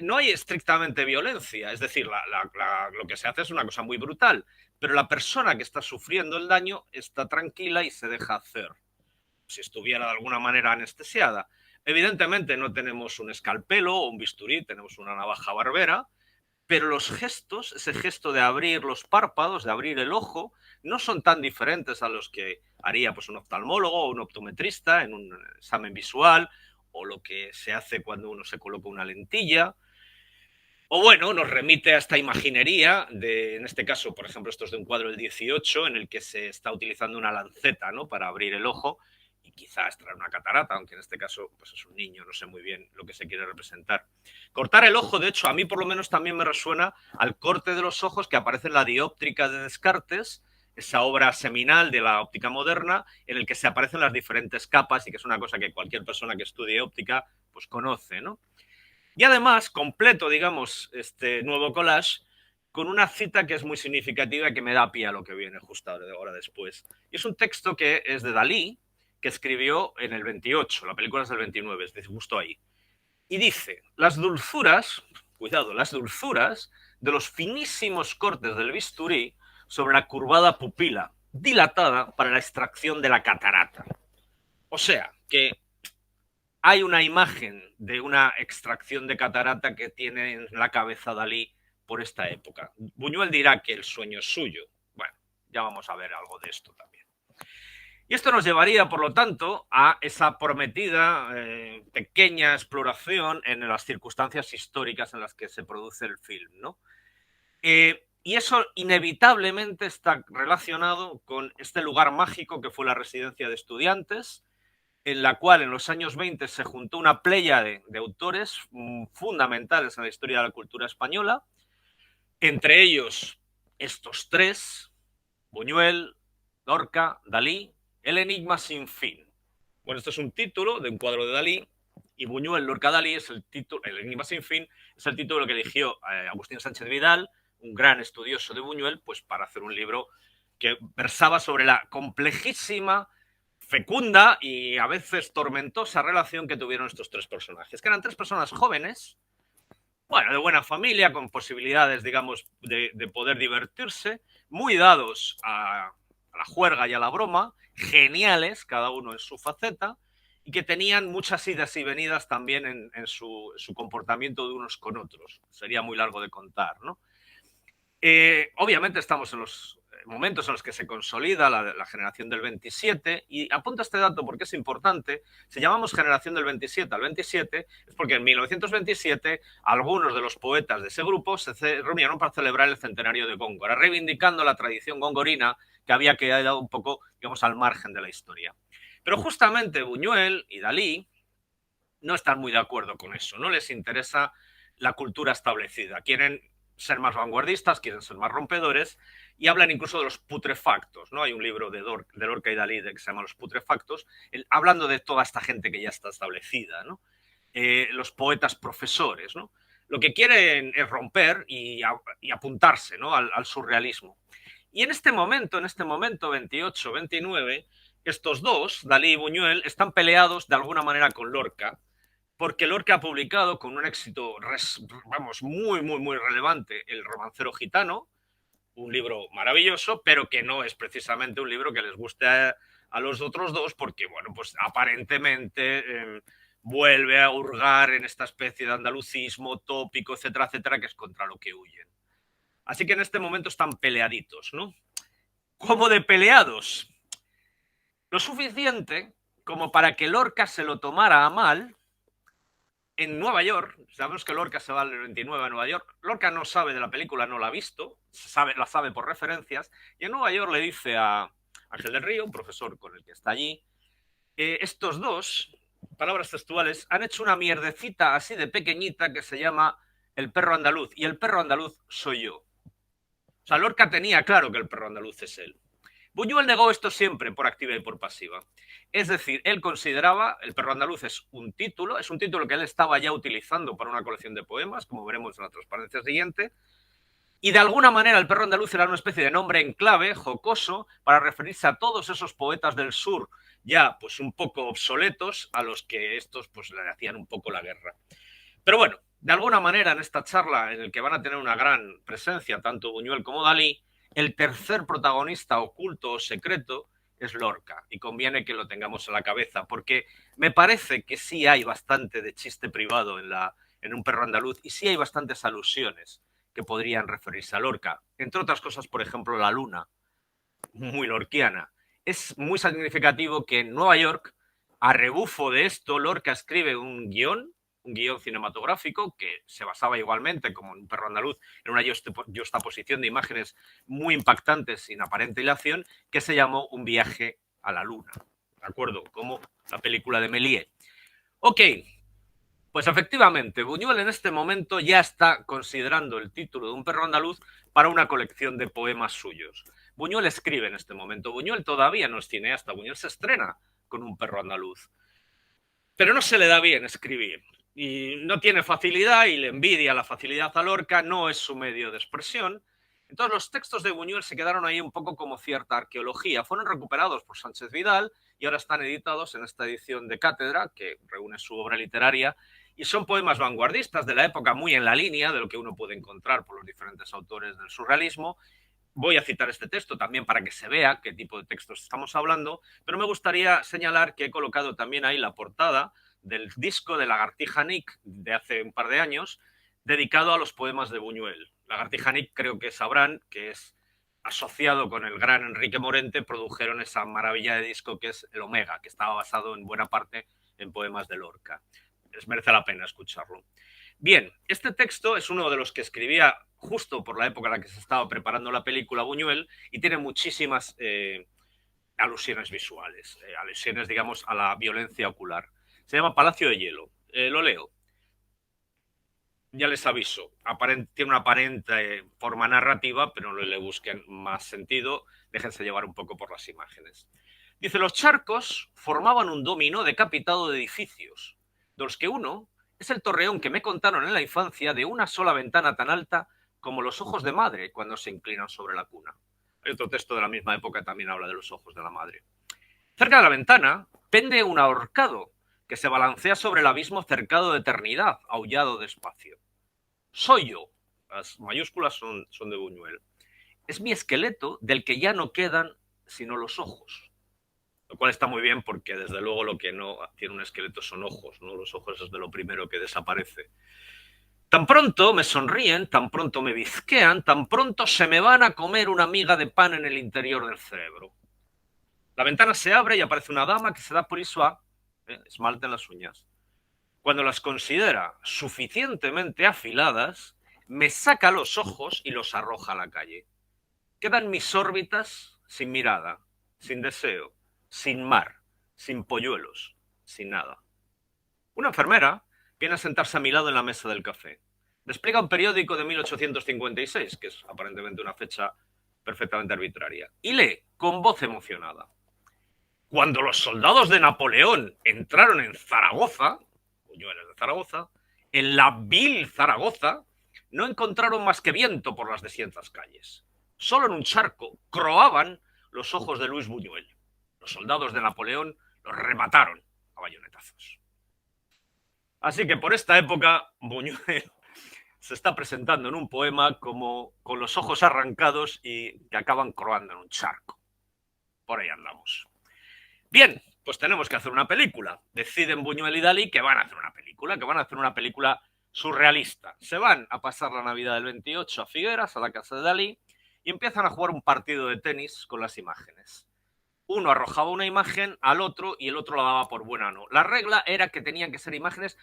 no hay estrictamente violencia, es decir, lo que se hace es una cosa muy brutal, pero la persona que está sufriendo el daño está tranquila y se deja hacer, si estuviera de alguna manera anestesiada. Evidentemente no tenemos un escalpelo o un bisturí, tenemos una navaja barbera, pero los gestos, ese gesto de abrir los párpados, de abrir el ojo, no son tan diferentes a los que haría pues, un oftalmólogo o un optometrista en un examen visual, o lo que se hace cuando uno se coloca una lentilla, O bueno, nos remite a esta imaginería de, en este caso, por ejemplo, esto es de un cuadro del 18 en el que se está utilizando una lanceta, ¿no?, para abrir el ojo y quizás traer una catarata, aunque en este caso pues es un niño, no sé muy bien lo que se quiere representar. Cortar el ojo, de hecho, a mí por lo menos también me resuena al corte de los ojos que aparece en la Dióptrica de Descartes, esa obra seminal de la óptica moderna, en el que se aparecen las diferentes capas y que es una cosa que cualquier persona que estudie óptica pues conoce, ¿no? Y además completo, digamos, este nuevo collage con una cita que es muy significativa y que me da pie a lo que viene justo ahora después. Y es un texto que es de Dalí, que escribió en el 28, la película es del 29, es decir, justo ahí. Y dice, las dulzuras, cuidado, las dulzuras de los finísimos cortes del bisturí sobre la curvada pupila, dilatada para la extracción de la catarata. O sea, que hay una imagen de una extracción de catarata que tiene en la cabeza Dalí por esta época. Buñuel dirá que el sueño es suyo. Bueno, ya vamos a ver algo de esto también. Y esto nos llevaría, por lo tanto, a esa prometida pequeña exploración en las circunstancias históricas en las que se produce el film, ¿no? Y eso inevitablemente está relacionado con este lugar mágico que fue la residencia de estudiantes, en la cual en los años 20 se juntó una pléyade de autores fundamentales en la historia de la cultura española, entre ellos estos tres, Buñuel, Lorca, Dalí, El enigma sin fin. Bueno, esto es un título de un cuadro de Dalí, y Buñuel, Lorca, Dalí es el título, El enigma sin fin, es el título que eligió Agustín Sánchez Vidal, un gran estudioso de Buñuel, pues para hacer un libro que versaba sobre la complejísima, fecunda y a veces tormentosa relación que tuvieron estos tres personajes, que eran tres personas jóvenes, bueno, de buena familia, con posibilidades, digamos, de poder divertirse, muy dados a la juerga y a la broma, geniales, cada uno en su faceta, y que tenían muchas idas y venidas también en su comportamiento de unos con otros. Sería muy largo de contar, ¿no? Obviamente estamos en los momentos en los que se consolida la generación del 27, y apunta este dato porque es importante. Si llamamos generación del 27 al 27 es porque en 1927 algunos de los poetas de ese grupo se reunieron para celebrar el centenario de Góngora, reivindicando la tradición gongorina que había quedado un poco, digamos, al margen de la historia. Pero justamente Buñuel y Dalí no están muy de acuerdo con eso, no les interesa la cultura establecida, quieren ser más vanguardistas, quieren ser más rompedores, y hablan incluso de los putrefactos, ¿no? Hay un libro de Lorca y Dalí que se llama Los putrefactos, hablando de toda esta gente que ya está establecida, ¿no? Los poetas profesores, ¿no? Lo que quieren es romper y apuntarse, ¿no?, al surrealismo. Y en este momento, 28, 29, estos dos, Dalí y Buñuel, están peleados de alguna manera con Lorca, porque Lorca ha publicado con un éxito, vamos, muy relevante, El romancero gitano, un libro maravilloso, pero que no es precisamente un libro que les guste a los otros dos, porque, bueno, pues aparentemente vuelve a hurgar en esta especie de andalucismo tópico, etcétera, etcétera, que es contra lo que huyen. Así que en este momento están peleaditos, ¿no? ¿Cómo de peleados? Lo suficiente como para que Lorca se lo tomara a mal. En Nueva York, sabemos que Lorca se va al 29 a Nueva York. Lorca no sabe de la película, no la ha visto, la sabe por referencias, y en Nueva York le dice a Ángel del Río, un profesor con el que está allí, estos dos, palabras textuales, han hecho una mierdecita así de pequeñita que se llama El perro andaluz, y el perro andaluz soy yo. O sea, Lorca tenía claro que el perro andaluz es él. Buñuel negó esto siempre por activa y por pasiva. Es decir, él consideraba El perro andaluz es un título que él estaba ya utilizando para una colección de poemas, como veremos en la transparencia siguiente, y de alguna manera El perro andaluz era una especie de nombre en clave, jocoso, para referirse a todos esos poetas del sur ya pues un poco obsoletos, a los que estos pues le hacían un poco la guerra. Pero bueno, de alguna manera en esta charla en la que van a tener una gran presencia tanto Buñuel como Dalí, el tercer protagonista oculto o secreto es Lorca, y conviene que lo tengamos en la cabeza, porque me parece que sí hay bastante de chiste privado en Un perro andaluz, y sí hay bastantes alusiones que podrían referirse a Lorca. Entre otras cosas, por ejemplo, la luna, muy lorquiana. Es muy significativo que en Nueva York, a rebufo de esto, Lorca escribe un guión un guión cinematográfico que se basaba igualmente, como en Un perro andaluz, en una justaposición de imágenes muy impactantes sin aparente hilación, que se llamó Un viaje a la luna, ¿de acuerdo? Como la película de Méliès. Ok, pues efectivamente, Buñuel en este momento ya está considerando el título de Un perro andaluz para una colección de poemas suyos. Buñuel escribe en este momento. Buñuel todavía no es cineasta. Buñuel se estrena con Un perro andaluz. Pero no se le da bien escribir. Y no tiene facilidad y le envidia la facilidad a Lorca. No es su medio de expresión. Entonces los textos de Buñuel se quedaron ahí un poco como cierta arqueología. Fueron recuperados por Sánchez Vidal y ahora están editados en esta edición de Cátedra, que reúne su obra literaria. Y son poemas vanguardistas de la época, muy en la línea de lo que uno puede encontrar por los diferentes autores del surrealismo. Voy a citar este texto también para que se vea qué tipo de textos estamos hablando, pero me gustaría señalar que he colocado también ahí la portada del disco de Lagartija Nick de hace un par de años, dedicado a los poemas de Buñuel. Lagartija Nick, creo que sabrán que es asociado con el gran Enrique Morente, produjeron esa maravilla de disco que es el Omega, que estaba basado en buena parte en poemas de Lorca. Les merece la pena escucharlo. Bien, este texto es uno de los que escribía justo por la época en la que se estaba preparando la película Buñuel y tiene muchísimas alusiones visuales, alusiones, digamos, a la violencia ocular. Se llama Palacio de Hielo. Lo leo. Ya les aviso, tiene una aparente forma narrativa, pero no le busquen más sentido, déjense llevar un poco por las imágenes. Dice, los charcos formaban un dominó decapitado de edificios, de los que uno es el torreón que me contaron en la infancia de una sola ventana tan alta como los ojos de madre cuando se inclinan sobre la cuna. Hay otro texto de la misma época que también habla de los ojos de la madre. Cerca de la ventana pende un ahorcado que se balancea sobre el abismo cercado de eternidad, aullado despacio. Soy yo. Las mayúsculas son de Buñuel. Es mi esqueleto del que ya no quedan sino los ojos. Lo cual está muy bien porque desde luego lo que no tiene un esqueleto son ojos, ¿no? Los ojos es de lo primero que desaparece. Tan pronto me sonríen, tan pronto me bizquean, tan pronto se me van a comer una miga de pan en el interior del cerebro. La ventana se abre y aparece una dama que se da Purissois, esmalte en las uñas. Cuando las considera suficientemente afiladas, me saca los ojos y los arroja a la calle. Quedan mis órbitas sin mirada, sin deseo, sin mar, sin polluelos, sin nada. Una enfermera viene a sentarse a mi lado en la mesa del café. Despliega un periódico de 1856, que es aparentemente una fecha perfectamente arbitraria, y lee con voz emocionada. Cuando los soldados de Napoleón entraron en Zaragoza, Buñuel es de Zaragoza, en la vil Zaragoza, no encontraron más que viento por las desiertas calles. Solo en un charco croaban los ojos de Luis Buñuel. Los soldados de Napoleón los remataron a bayonetazos. Así que por esta época, Buñuel se está presentando en un poema como con los ojos arrancados y que acaban croando en un charco. Por ahí andamos. Bien, pues tenemos que hacer una película. Deciden Buñuel y Dalí que van a hacer una película surrealista. Se van a pasar la Navidad del 28 a Figueras, a la casa de Dalí, y empiezan a jugar un partido de tenis con las imágenes. Uno arrojaba una imagen al otro y el otro la daba por buena no. La regla era que tenían que ser imágenes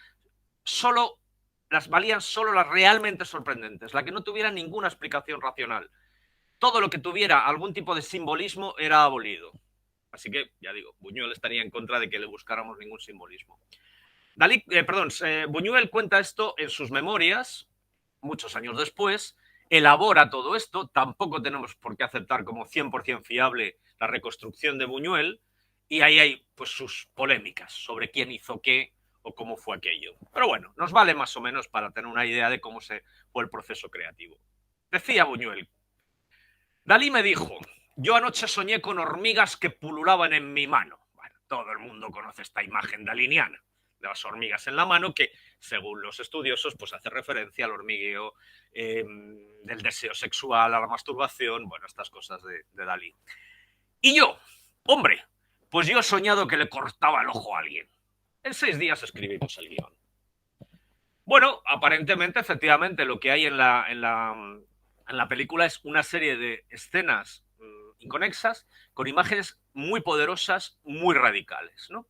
valían solo las realmente sorprendentes, la que no tuviera ninguna explicación racional. Todo lo que tuviera algún tipo de simbolismo era abolido. Así que, ya digo, Buñuel estaría en contra de que le buscáramos ningún simbolismo. Buñuel cuenta esto en sus memorias, muchos años después, elabora todo esto, tampoco tenemos por qué aceptar como 100% fiable la reconstrucción de Buñuel, y ahí hay pues sus polémicas sobre quién hizo qué o cómo fue aquello. Pero bueno, nos vale más o menos para tener una idea de cómo fue el proceso creativo. Decía Buñuel, Dalí me dijo, yo anoche soñé con hormigas que pululaban en mi mano. Bueno, todo el mundo conoce esta imagen daliniana de las hormigas en la mano que, según los estudiosos, pues hace referencia al hormigueo del deseo sexual, a la masturbación, bueno, estas cosas de Dalí. Y yo, hombre, pues yo he soñado que le cortaba el ojo a alguien. En 6 días escribimos el guión. Bueno, aparentemente, efectivamente, lo que hay en la película es una serie de escenas inconexas con imágenes muy poderosas, muy radicales, ¿no?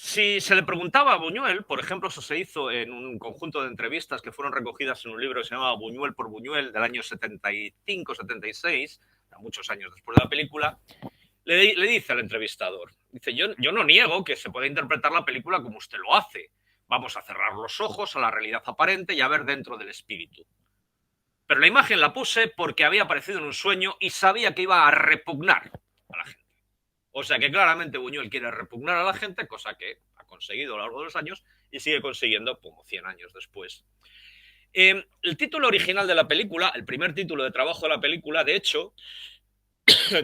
Si se le preguntaba a Buñuel, por ejemplo, eso se hizo en un conjunto de entrevistas que fueron recogidas en un libro que se llamaba Buñuel por Buñuel del año 75-76, muchos años después de la película, le dice al entrevistador, dice, yo no niego que se pueda interpretar la película como usted lo hace. Vamos a cerrar los ojos a la realidad aparente y a ver dentro del espíritu. Pero la imagen la puse porque había aparecido en un sueño y sabía que iba a repugnar a la gente. O sea que claramente Buñuel quiere repugnar a la gente, cosa que ha conseguido a lo largo de los años y sigue consiguiendo como 100 años después. El título original de la película, el primer título de trabajo de la película, de hecho,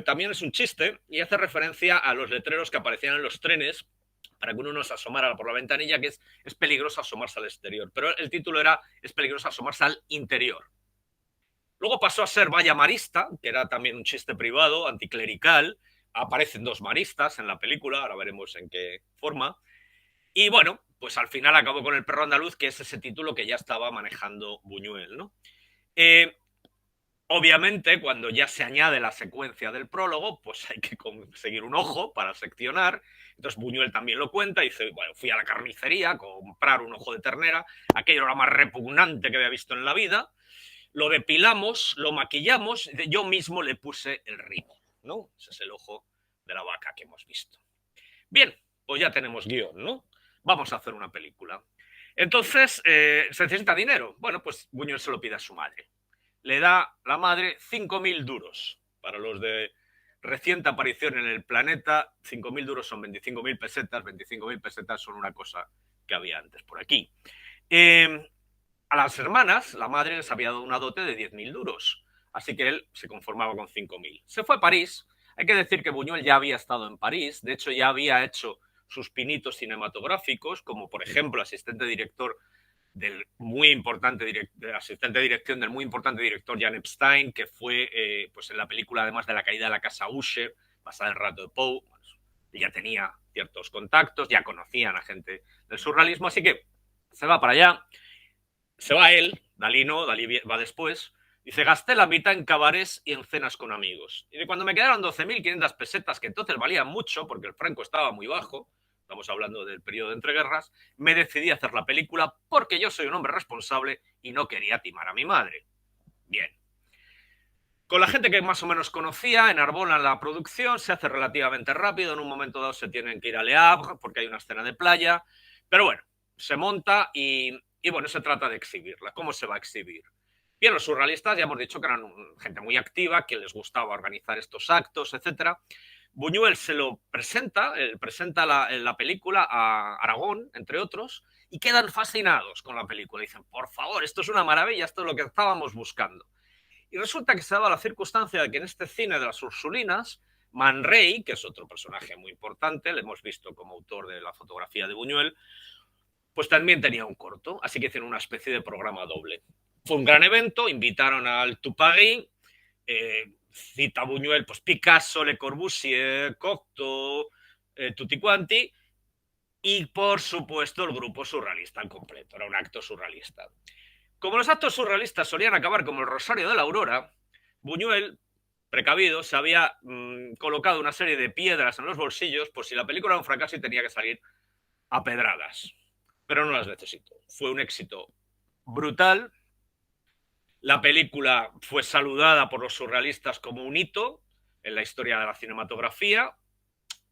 también es un chiste y hace referencia a los letreros que aparecían en los trenes para que uno no se asomara por la ventanilla, que es peligroso asomarse al exterior. Pero el título era es peligroso asomarse al interior. Luego pasó a ser Vaya Marista, que era también un chiste privado, anticlerical. Aparecen dos maristas en la película, ahora veremos en qué forma. Y bueno, pues al final acabó con El perro andaluz, que es ese título que ya estaba manejando Buñuel, ¿no? Obviamente, cuando ya se añade la secuencia del prólogo, pues hay que conseguir un ojo para seccionar. Entonces Buñuel también lo cuenta y dice, bueno, fui a la carnicería a comprar un ojo de ternera, aquello era lo más repugnante que había visto en la vida, lo depilamos, lo maquillamos, yo mismo le puse el rimo, ¿no? Ese es el ojo de la vaca que hemos visto. Bien, pues ya tenemos guión, ¿no? Vamos a hacer una película. Entonces, ¿se necesita dinero? Bueno, pues Buñuel se lo pide a su madre. Le da la madre 5.000 duros. Para los de reciente aparición en el planeta, 5.000 duros son 25.000 pesetas. 25.000 pesetas son una cosa que había antes por aquí. A las hermanas, la madre les había dado una dote de 10.000 duros. Así que él se conformaba con 5.000. Se fue a París. Hay que decir que Buñuel ya había estado en París. De hecho, ya había hecho sus pinitos cinematográficos, como por ejemplo asistente director del muy importante asistente de dirección del muy importante director Jan Epstein, que fue pues en la película, además de La caída de la casa Usher, basada en el relato de Poe. Pues, ya tenía ciertos contactos, ya conocían a gente del surrealismo, así que se va para allá. Se va él, Dalí no, Dalí va después. Dice, gasté la mitad en cabarets y en cenas con amigos. Y de cuando me quedaron 12.500 pesetas, que entonces valían mucho porque el franco estaba muy bajo, estamos hablando del periodo de entreguerras, me decidí a hacer la película porque yo soy un hombre responsable y no quería timar a mi madre. Bien. Con la gente que más o menos conocía, enarbolan la producción, se hace relativamente rápido, en un momento dado se tienen que ir a Le Havre porque hay una escena de playa, pero bueno, se monta y bueno, se trata de exhibirla. ¿Cómo se va a exhibir? Bien, los surrealistas ya hemos dicho que eran gente muy activa, que les gustaba organizar estos actos, etcétera. Buñuel se lo presenta, presenta la película a Aragón, entre otros, y quedan fascinados con la película. Dicen, por favor, esto es una maravilla, esto es lo que estábamos buscando. Y resulta que se daba la circunstancia de que en este cine de las Ursulinas, Man Ray, que es otro personaje muy importante, le hemos visto como autor de la fotografía de Buñuel, pues también tenía un corto, así que hicieron una especie de programa doble. Fue un gran evento, invitaron al Tupagui, cita Buñuel, pues Picasso, Le Corbusier, Cocteau, tutti quanti, y por supuesto el grupo surrealista al completo, era un acto surrealista. Como los actos surrealistas solían acabar como el Rosario de la Aurora, Buñuel, precavido, se había colocado una serie de piedras en los bolsillos por si la película era un fracaso y tenía que salir a pedradas. Pero no las necesitó. Fue un éxito brutal. La película fue saludada por los surrealistas como un hito en la historia de la cinematografía.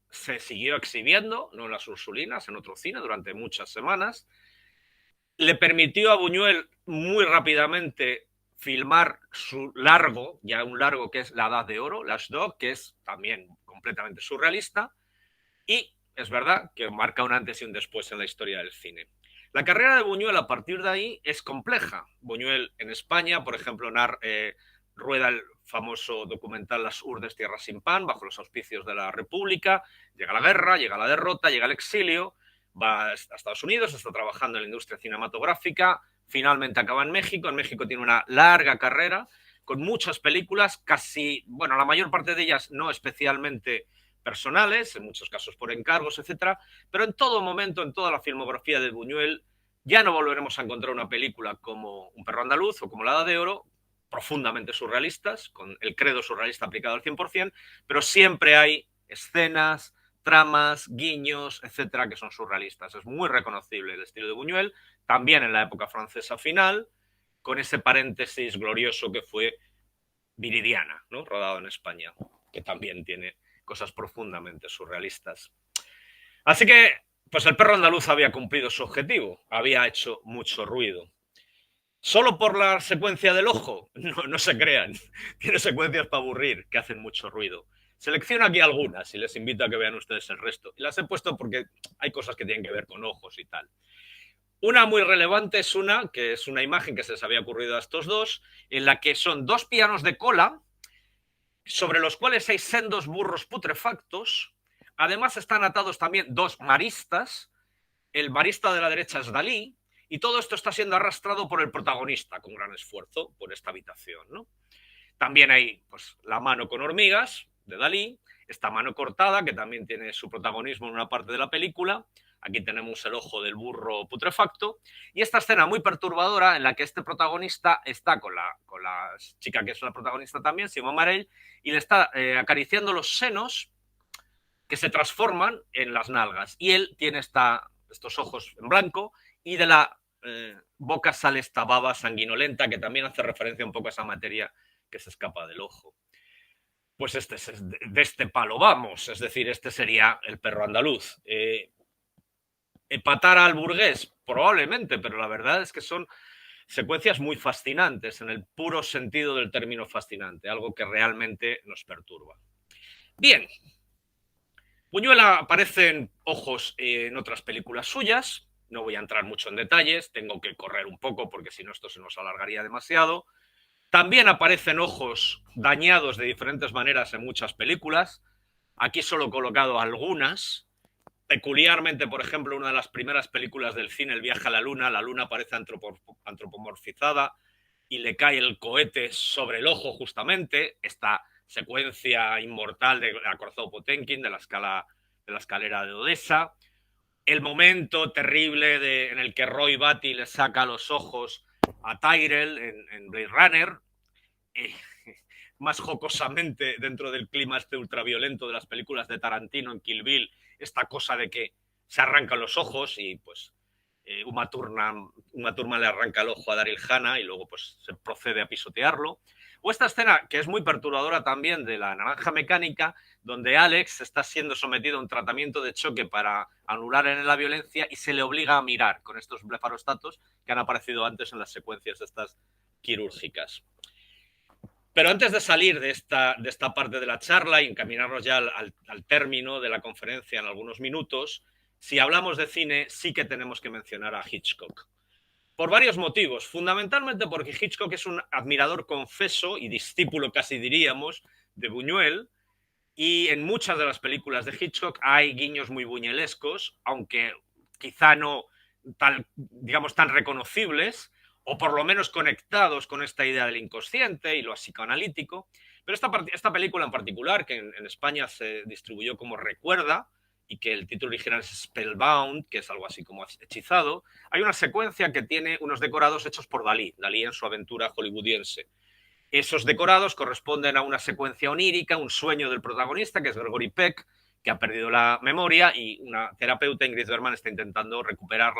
Se siguió exhibiendo, no en las Ursulinas, en otro cine durante muchas semanas. Le permitió a Buñuel muy rápidamente filmar su largo, ya un largo que es La Edad de Oro, L'Âge d'Or, que es también completamente surrealista, y es verdad que marca un antes y un después en la historia del cine. La carrera de Buñuel a partir de ahí es compleja. Buñuel en España, por ejemplo, rueda el famoso documental Las Urdes Tierra sin Pan, bajo los auspicios de la República. Llega la guerra, llega la derrota, llega el exilio, va a Estados Unidos, está trabajando en la industria cinematográfica, finalmente acaba en México. En México tiene una larga carrera con muchas películas, casi, bueno, la mayor parte de ellas no especialmente personales, en muchos casos por encargos, etcétera, pero en todo momento, en toda la filmografía de Buñuel, ya no volveremos a encontrar una película como Un perro andaluz o como La Edad de Oro, profundamente surrealistas, con el credo surrealista aplicado al 100%, pero siempre hay escenas, tramas, guiños, etcétera, que son surrealistas. Es muy reconocible el estilo de Buñuel, también en la época francesa final, con ese paréntesis glorioso que fue Viridiana, ¿no? Rodado en España, que también tiene cosas profundamente surrealistas. Así que, pues el perro andaluz había cumplido su objetivo, había hecho mucho ruido. ¿Solo por la secuencia del ojo? No, no se crean. Tiene secuencias para aburrir que hacen mucho ruido. Selecciono aquí algunas y les invito a que vean ustedes el resto. Y las he puesto porque hay cosas que tienen que ver con ojos y tal. Una muy relevante es una, que es una imagen que se les había ocurrido a estos dos, en la que son dos pianos de cola sobre los cuales hay sendos burros putrefactos. Además están atados también dos maristas. El marista de la derecha es Dalí. Y todo esto está siendo arrastrado por el protagonista con gran esfuerzo por esta habitación, ¿no? También hay pues, la mano con hormigas de Dalí, esta mano cortada que también tiene su protagonismo en una parte de la película. Aquí tenemos el ojo del burro putrefacto y esta escena muy perturbadora en la que este protagonista está con la chica que es la protagonista también, Simone Marell, y le está acariciando los senos que se transforman en las nalgas. Y él tiene estos ojos en blanco y de la boca sale esta baba sanguinolenta que también hace referencia un poco a esa materia que se escapa del ojo. Pues de este palo vamos, es decir, este sería el perro andaluz. ¿Empatar al burgués? Probablemente, pero la verdad es que son secuencias muy fascinantes, en el puro sentido del término fascinante, algo que realmente nos perturba. Bien, Buñuel aparece en ojos en otras películas suyas, no voy a entrar mucho en detalles, tengo que correr un poco porque si no esto se nos alargaría demasiado. También aparecen ojos dañados de diferentes maneras en muchas películas, aquí solo he colocado algunas. Peculiarmente, por ejemplo, una de las primeras películas del cine, El viaje a la luna aparece antropomorfizada y le cae el cohete sobre el ojo justamente, esta secuencia inmortal de Acorazado Potemkin, de la escalera de Odessa, el momento terrible en el que Roy Batty le saca los ojos a Tyrell en Blade Runner, más jocosamente dentro del clima este ultraviolento de las películas de Tarantino en Kill Bill, esta cosa de que se arrancan los ojos y pues Uma Thurman le arranca el ojo a Daryl Hannah y luego pues se procede a pisotearlo. O esta escena que es muy perturbadora también de La naranja mecánica, donde Alex está siendo sometido a un tratamiento de choque para anular en él la violencia y se le obliga a mirar con estos blefarostatos que han aparecido antes en las secuencias estas quirúrgicas. Pero antes de salir de esta parte de la charla y encaminarnos ya al término de la conferencia en algunos minutos, si hablamos de cine sí que tenemos que mencionar a Hitchcock. Por varios motivos, fundamentalmente porque Hitchcock es un admirador confeso y discípulo, casi diríamos, de Buñuel, y en muchas de las películas de Hitchcock hay guiños muy buñuelescos, aunque quizá no digamos, tan reconocibles, o por lo menos conectados con esta idea del inconsciente y lo psicoanalítico. Pero esta película en particular, que en España se distribuyó como Recuerda, y que el título original es Spellbound, que es algo así como hechizado, hay una secuencia que tiene unos decorados hechos por Dalí en su aventura hollywoodiense. Esos decorados corresponden a una secuencia onírica, un sueño del protagonista, que es Gregory Peck, que ha perdido la memoria, y una terapeuta, Ingrid Bergman, está intentando recuperar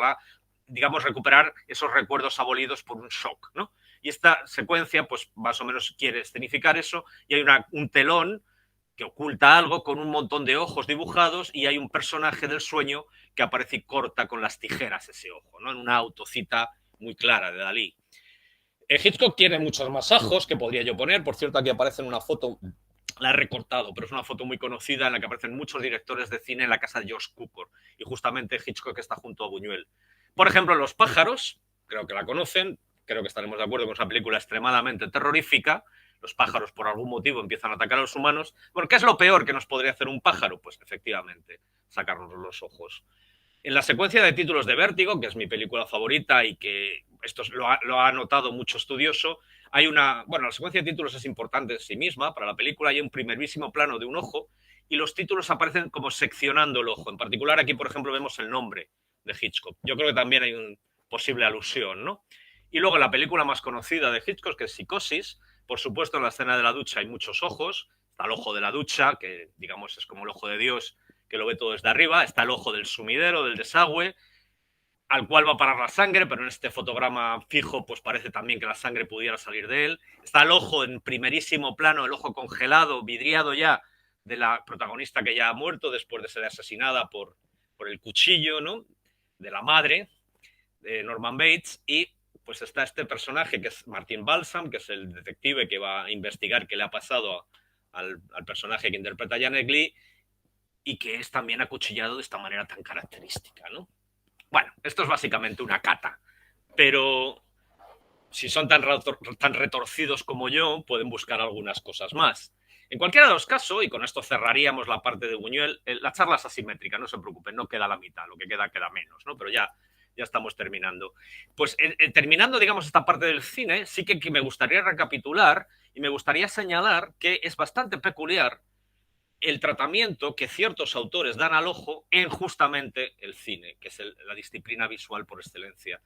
esos recuerdos abolidos por un shock, ¿no? Y esta secuencia, pues más o menos quiere escenificar eso, y hay un telón que oculta algo con un montón de ojos dibujados y hay un personaje del sueño que aparece y corta con las tijeras ese ojo, ¿no? En una autocita muy clara de Dalí. Hitchcock tiene muchos más ajos que podría yo poner. Por cierto, aquí aparece en una foto, la he recortado, pero es una foto muy conocida en la que aparecen muchos directores de cine en la casa de George Cukor. Y justamente Hitchcock está junto a Buñuel. Por ejemplo, Los pájaros, creo que la conocen, creo que estaremos de acuerdo con esa película extremadamente terrorífica. Los pájaros por algún motivo empiezan a atacar a los humanos. Bueno, ¿qué es lo peor que nos podría hacer un pájaro? Pues efectivamente, sacarnos los ojos. En la secuencia de títulos de Vértigo, que es mi película favorita y que esto lo ha notado mucho estudioso, hay la secuencia de títulos es importante en sí misma para la película, hay un primerísimo plano de un ojo y los títulos aparecen como seccionando el ojo. En particular aquí, por ejemplo, vemos el nombre de Hitchcock. Yo creo que también hay una posible alusión, ¿no? Y luego la película más conocida de Hitchcock, que es Psicosis. Por supuesto, en la escena de la ducha hay muchos ojos. Está el ojo de la ducha, que digamos es como el ojo de Dios, que lo ve todo desde arriba. Está el ojo del sumidero, del desagüe, al cual va a parar la sangre, pero en este fotograma fijo pues parece también que la sangre pudiera salir de él. Está el ojo en primerísimo plano, el ojo congelado, vidriado ya, de la protagonista que ya ha muerto después de ser asesinada por el cuchillo, ¿no?, de la madre de Norman Bates. Y pues está este personaje que es Martin Balsam, que es el detective que va a investigar qué le ha pasado al personaje que interpreta Janet Leigh, y que es también acuchillado de esta manera tan característica, ¿no? Bueno, esto es básicamente una cata, pero si son tan retorcidos como yo, pueden buscar algunas cosas más. En cualquiera de los casos, y con esto cerraríamos la parte de Buñuel, la charla es asimétrica, no se preocupen, no queda la mitad, lo que queda menos, ¿no? Pero ya estamos terminando. Pues terminando, digamos, esta parte del cine, sí que me gustaría recapitular y me gustaría señalar que es bastante peculiar el tratamiento que ciertos autores dan al ojo en justamente el cine, que es la disciplina visual por excelencia.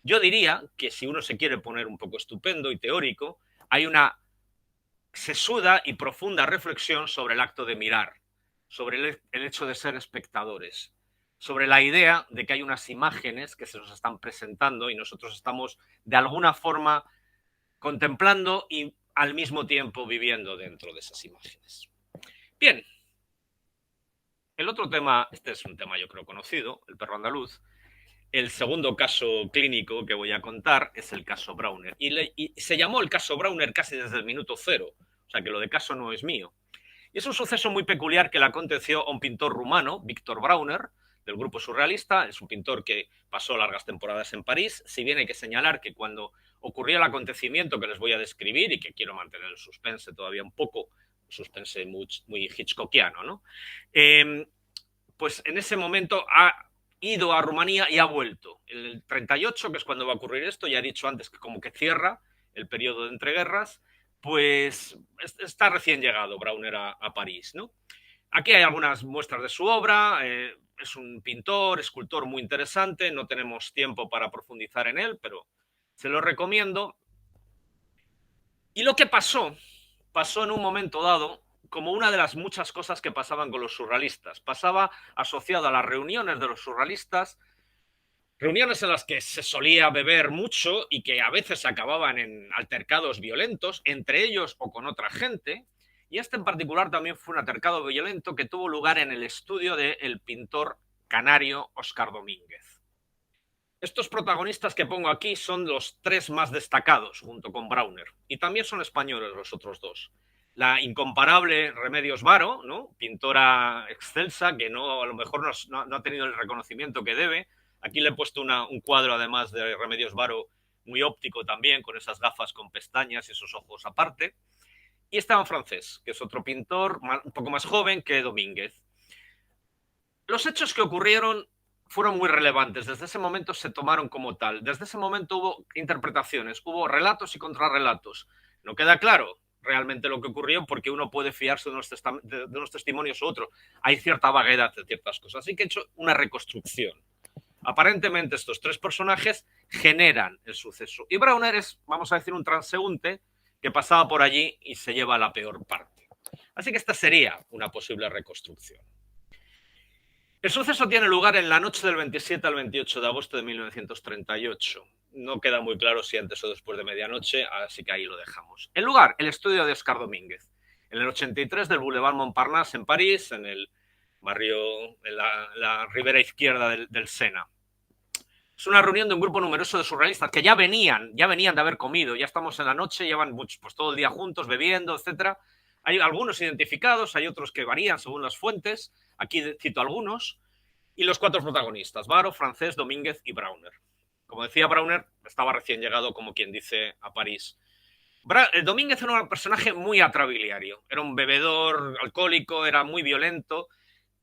Yo diría que si uno se quiere poner un poco estupendo y teórico, hay una sesuda y profunda reflexión sobre el acto de mirar, sobre el hecho de ser espectadores, sobre la idea de que hay unas imágenes que se nos están presentando y nosotros estamos de alguna forma contemplando y al mismo tiempo viviendo dentro de esas imágenes. Bien, el otro tema, este es un tema yo creo conocido, el perro andaluz. El segundo caso clínico que voy a contar es el caso Brauner. Y se llamó el caso Brauner casi desde el minuto cero, o sea que lo de caso no es mío. Y es un suceso muy peculiar que le aconteció a un pintor rumano, Víctor Brauner, del grupo surrealista. Es un pintor que pasó largas temporadas en París, si bien hay que señalar que cuando ocurrió el acontecimiento que les voy a describir y que quiero mantener el suspense todavía un poco, suspense muy hitchcockiano, ¿no? Pues en ese momento ha ido a Rumanía y ha vuelto. En el 38, que es cuando va a ocurrir esto, ya he dicho antes que como que cierra el periodo de entreguerras, pues está recién llegado Brauner a París, ¿no? Aquí hay algunas muestras de su obra, es un pintor, escultor muy interesante, no tenemos tiempo para profundizar en él, pero se lo recomiendo. Y lo que pasó en un momento dado como una de las muchas cosas que pasaban con los surrealistas. Pasaba asociado a las reuniones de los surrealistas, reuniones en las que se solía beber mucho y que a veces acababan en altercados violentos, entre ellos o con otra gente. Y este en particular también fue un altercado violento que tuvo lugar en el estudio del pintor canario Óscar Domínguez. Estos protagonistas que pongo aquí son los tres más destacados junto con Brauner, y también son españoles los otros dos. La incomparable Remedios Varo, ¿no?, pintora excelsa que a lo mejor no ha tenido el reconocimiento que debe. Aquí le he puesto un cuadro además de Remedios Varo muy óptico también, con esas gafas con pestañas y esos ojos aparte. Y Esteban Francés, que es otro pintor un poco más joven que Domínguez. Los hechos que ocurrieron fueron muy relevantes. Desde ese momento se tomaron como tal. Desde ese momento hubo interpretaciones, hubo relatos y contrarrelatos. No queda claro realmente lo que ocurrió porque uno puede fiarse de unos testimonios u otros. Hay cierta vaguedad de ciertas cosas. Así que he hecho una reconstrucción. Aparentemente estos tres personajes generan el suceso. Y Brauner es, vamos a decir, un transeúnte que pasaba por allí y se lleva la peor parte. Así que esta sería una posible reconstrucción. El suceso tiene lugar en la noche del 27 al 28 de agosto de 1938. No queda muy claro si antes o después de medianoche, así que ahí lo dejamos. El lugar, el estudio de Óscar Domínguez, en el 83 del Boulevard Montparnasse en París, en el barrio, en la ribera izquierda del Sena. Es una reunión de un grupo numeroso de surrealistas que ya venían de haber comido, ya estamos en la noche, llevan pues todo el día juntos, bebiendo, etc. Hay algunos identificados, hay otros que varían según las fuentes, aquí cito algunos, y los cuatro protagonistas, Varo, Francés, Domínguez y Brauner. Como decía Brauner, estaba recién llegado, como quien dice, a París. Domínguez era un personaje muy atrabiliario, era un bebedor alcohólico, era muy violento,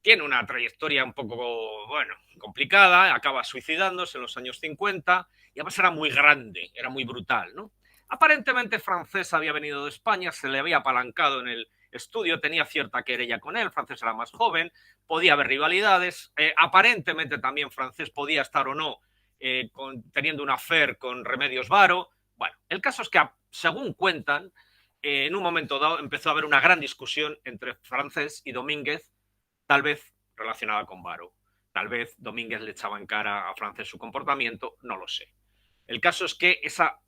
tiene una trayectoria un poco, bueno, complicada, acaba suicidándose en los años 50 y además era muy grande, era muy brutal, ¿no? Aparentemente Francés había venido de España, se le había apalancado en el estudio, tenía cierta querella con él, Francés era más joven, podía haber rivalidades, aparentemente también Francés podía estar o no teniendo un affair con Remedios Varo. Bueno, el caso es que, según cuentan, en un momento dado empezó a haber una gran discusión entre Francés y Domínguez, tal vez relacionada con Varo. Tal vez Domínguez le echaba en cara a Francés su comportamiento, no lo sé. El caso es que esa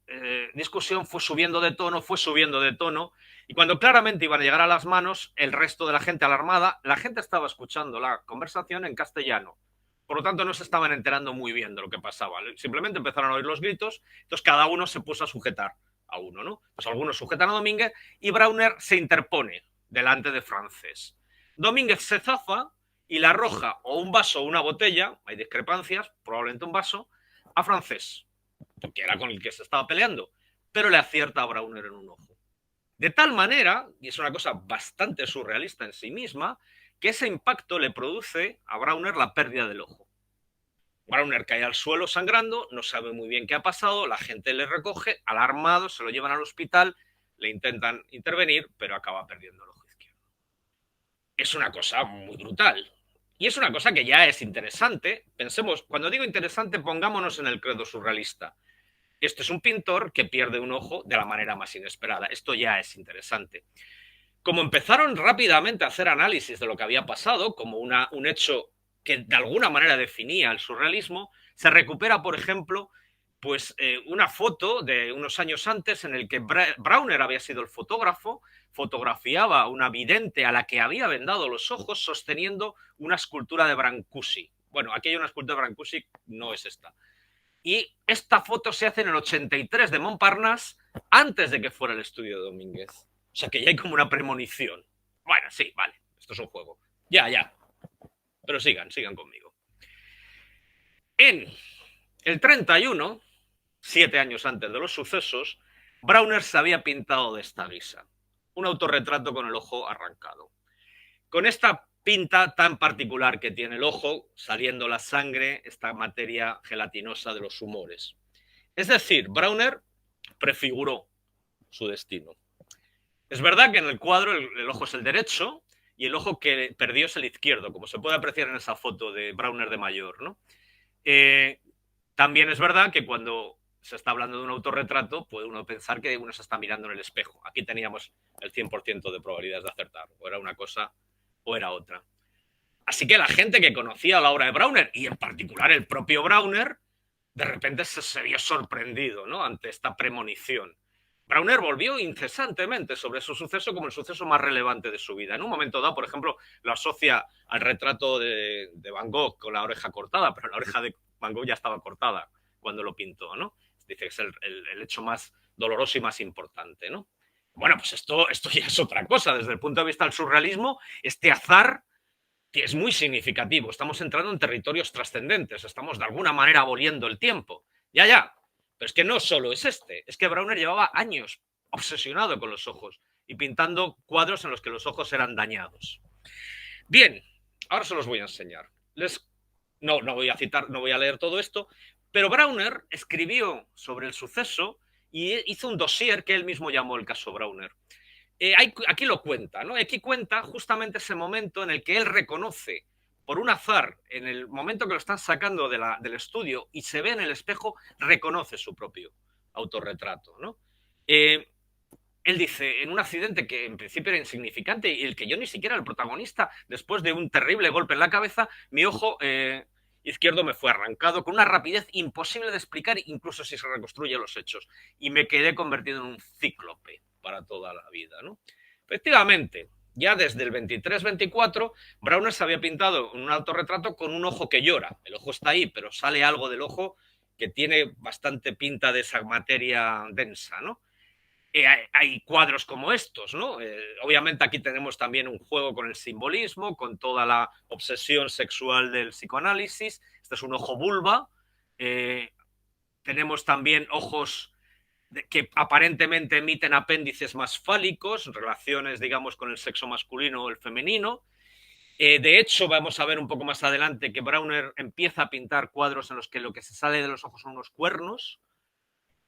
discusión fue subiendo de tono, y cuando claramente iban a llegar a las manos, el resto de la gente alarmada, la gente estaba escuchando la conversación en castellano. Por lo tanto, no se estaban enterando muy bien de lo que pasaba. Simplemente empezaron a oír los gritos, entonces cada uno se puso a sujetar a uno, ¿no? Pues algunos sujetan a Domínguez y Brauner se interpone delante de Francés. Domínguez se zafa y le arroja o un vaso o una botella, hay discrepancias, probablemente un vaso, a Francés, que era con el que se estaba peleando, pero le acierta a Brauner en un ojo. De tal manera, y es una cosa bastante surrealista en sí misma, que ese impacto le produce a Brauner la pérdida del ojo. Brauner cae al suelo sangrando, no sabe muy bien qué ha pasado, la gente le recoge, alarmado, se lo llevan al hospital, le intentan intervenir, pero acaba perdiendo el ojo izquierdo. Es una cosa muy brutal. Y es una cosa que ya es interesante. Pensemos, cuando digo interesante, pongámonos en el credo surrealista. Este es un pintor que pierde un ojo de la manera más inesperada. Esto ya es interesante. Como empezaron rápidamente a hacer análisis de lo que había pasado, como un hecho que de alguna manera definía el surrealismo, se recupera, por ejemplo, pues una foto de unos años antes en el que Brauner había sido el fotógrafo, fotografiaba a una vidente a la que había vendado los ojos sosteniendo una escultura de Brancusi. Bueno, aquí hay una escultura de Brancusi, no es esta. Y esta foto se hace en el 83 de Montparnasse, antes de que fuera el estudio de Domínguez. O sea que ya hay como una premonición. Bueno, sí, vale, esto es un juego. Ya. Pero sigan conmigo. En el 31, 7 años antes de los sucesos, Brauner se había pintado de esta guisa. Un autorretrato con el ojo arrancado. Con esta pinta tan particular que tiene el ojo, saliendo la sangre, esta materia gelatinosa de los humores. Es decir, Brauner prefiguró su destino. Es verdad que en el cuadro el ojo es el derecho y el ojo que perdió es el izquierdo, como se puede apreciar en esa foto de Brauner de mayor, ¿no? También es verdad que cuando se está hablando de un autorretrato, puede uno pensar que uno se está mirando en el espejo. Aquí teníamos el 100% de probabilidades de acertar. O era una cosa o era otra. Así que la gente que conocía la obra de Brauner, y en particular el propio Brauner, de repente se vio sorprendido, ¿no?, ante esta premonición. Brauner volvió incesantemente sobre su suceso como el suceso más relevante de su vida. En un momento dado, por ejemplo, lo asocia al retrato de Van Gogh con la oreja cortada, pero la oreja de Van Gogh ya estaba cortada cuando lo pintó, ¿no? Dice que es el hecho más doloroso y más importante, ¿no? Bueno, pues esto ya es otra cosa. Desde el punto de vista del surrealismo, este azar que es muy significativo. Estamos entrando en territorios trascendentes, estamos de alguna manera aboliendo el tiempo. Ya. Pero es que no solo es es que Brauner llevaba años obsesionado con los ojos y pintando cuadros en los que los ojos eran dañados. Bien, ahora se los voy a enseñar. No voy a citar, no voy a leer todo esto, pero Brauner escribió sobre el suceso y hizo un dossier que él mismo llamó el caso Brauner. Aquí lo cuenta, ¿no? Aquí cuenta justamente ese momento en el que él reconoce, por un azar, en el momento que lo están sacando del estudio y se ve en el espejo, reconoce su propio autorretrato, ¿no? Él dice, en un accidente que en principio era insignificante y el que yo ni siquiera era el protagonista, después de un terrible golpe en la cabeza, mi ojo izquierdo me fue arrancado con una rapidez imposible de explicar, incluso si se reconstruyen los hechos, y me quedé convertido en un cíclope para toda la vida, ¿no? Efectivamente, ya desde el 23-24, Brauner se había pintado un autorretrato con un ojo que llora. El ojo está ahí, pero sale algo del ojo que tiene bastante pinta de esa materia densa, ¿no? Hay cuadros como estos, ¿no? Obviamente aquí tenemos también un juego con el simbolismo, con toda la obsesión sexual del psicoanálisis. Este es un ojo vulva. Tenemos también ojos que aparentemente emiten apéndices más fálicos, relaciones, digamos, con el sexo masculino o el femenino. De hecho, vamos a ver un poco más adelante que Brauner empieza a pintar cuadros en los que lo que se sale de los ojos son unos cuernos.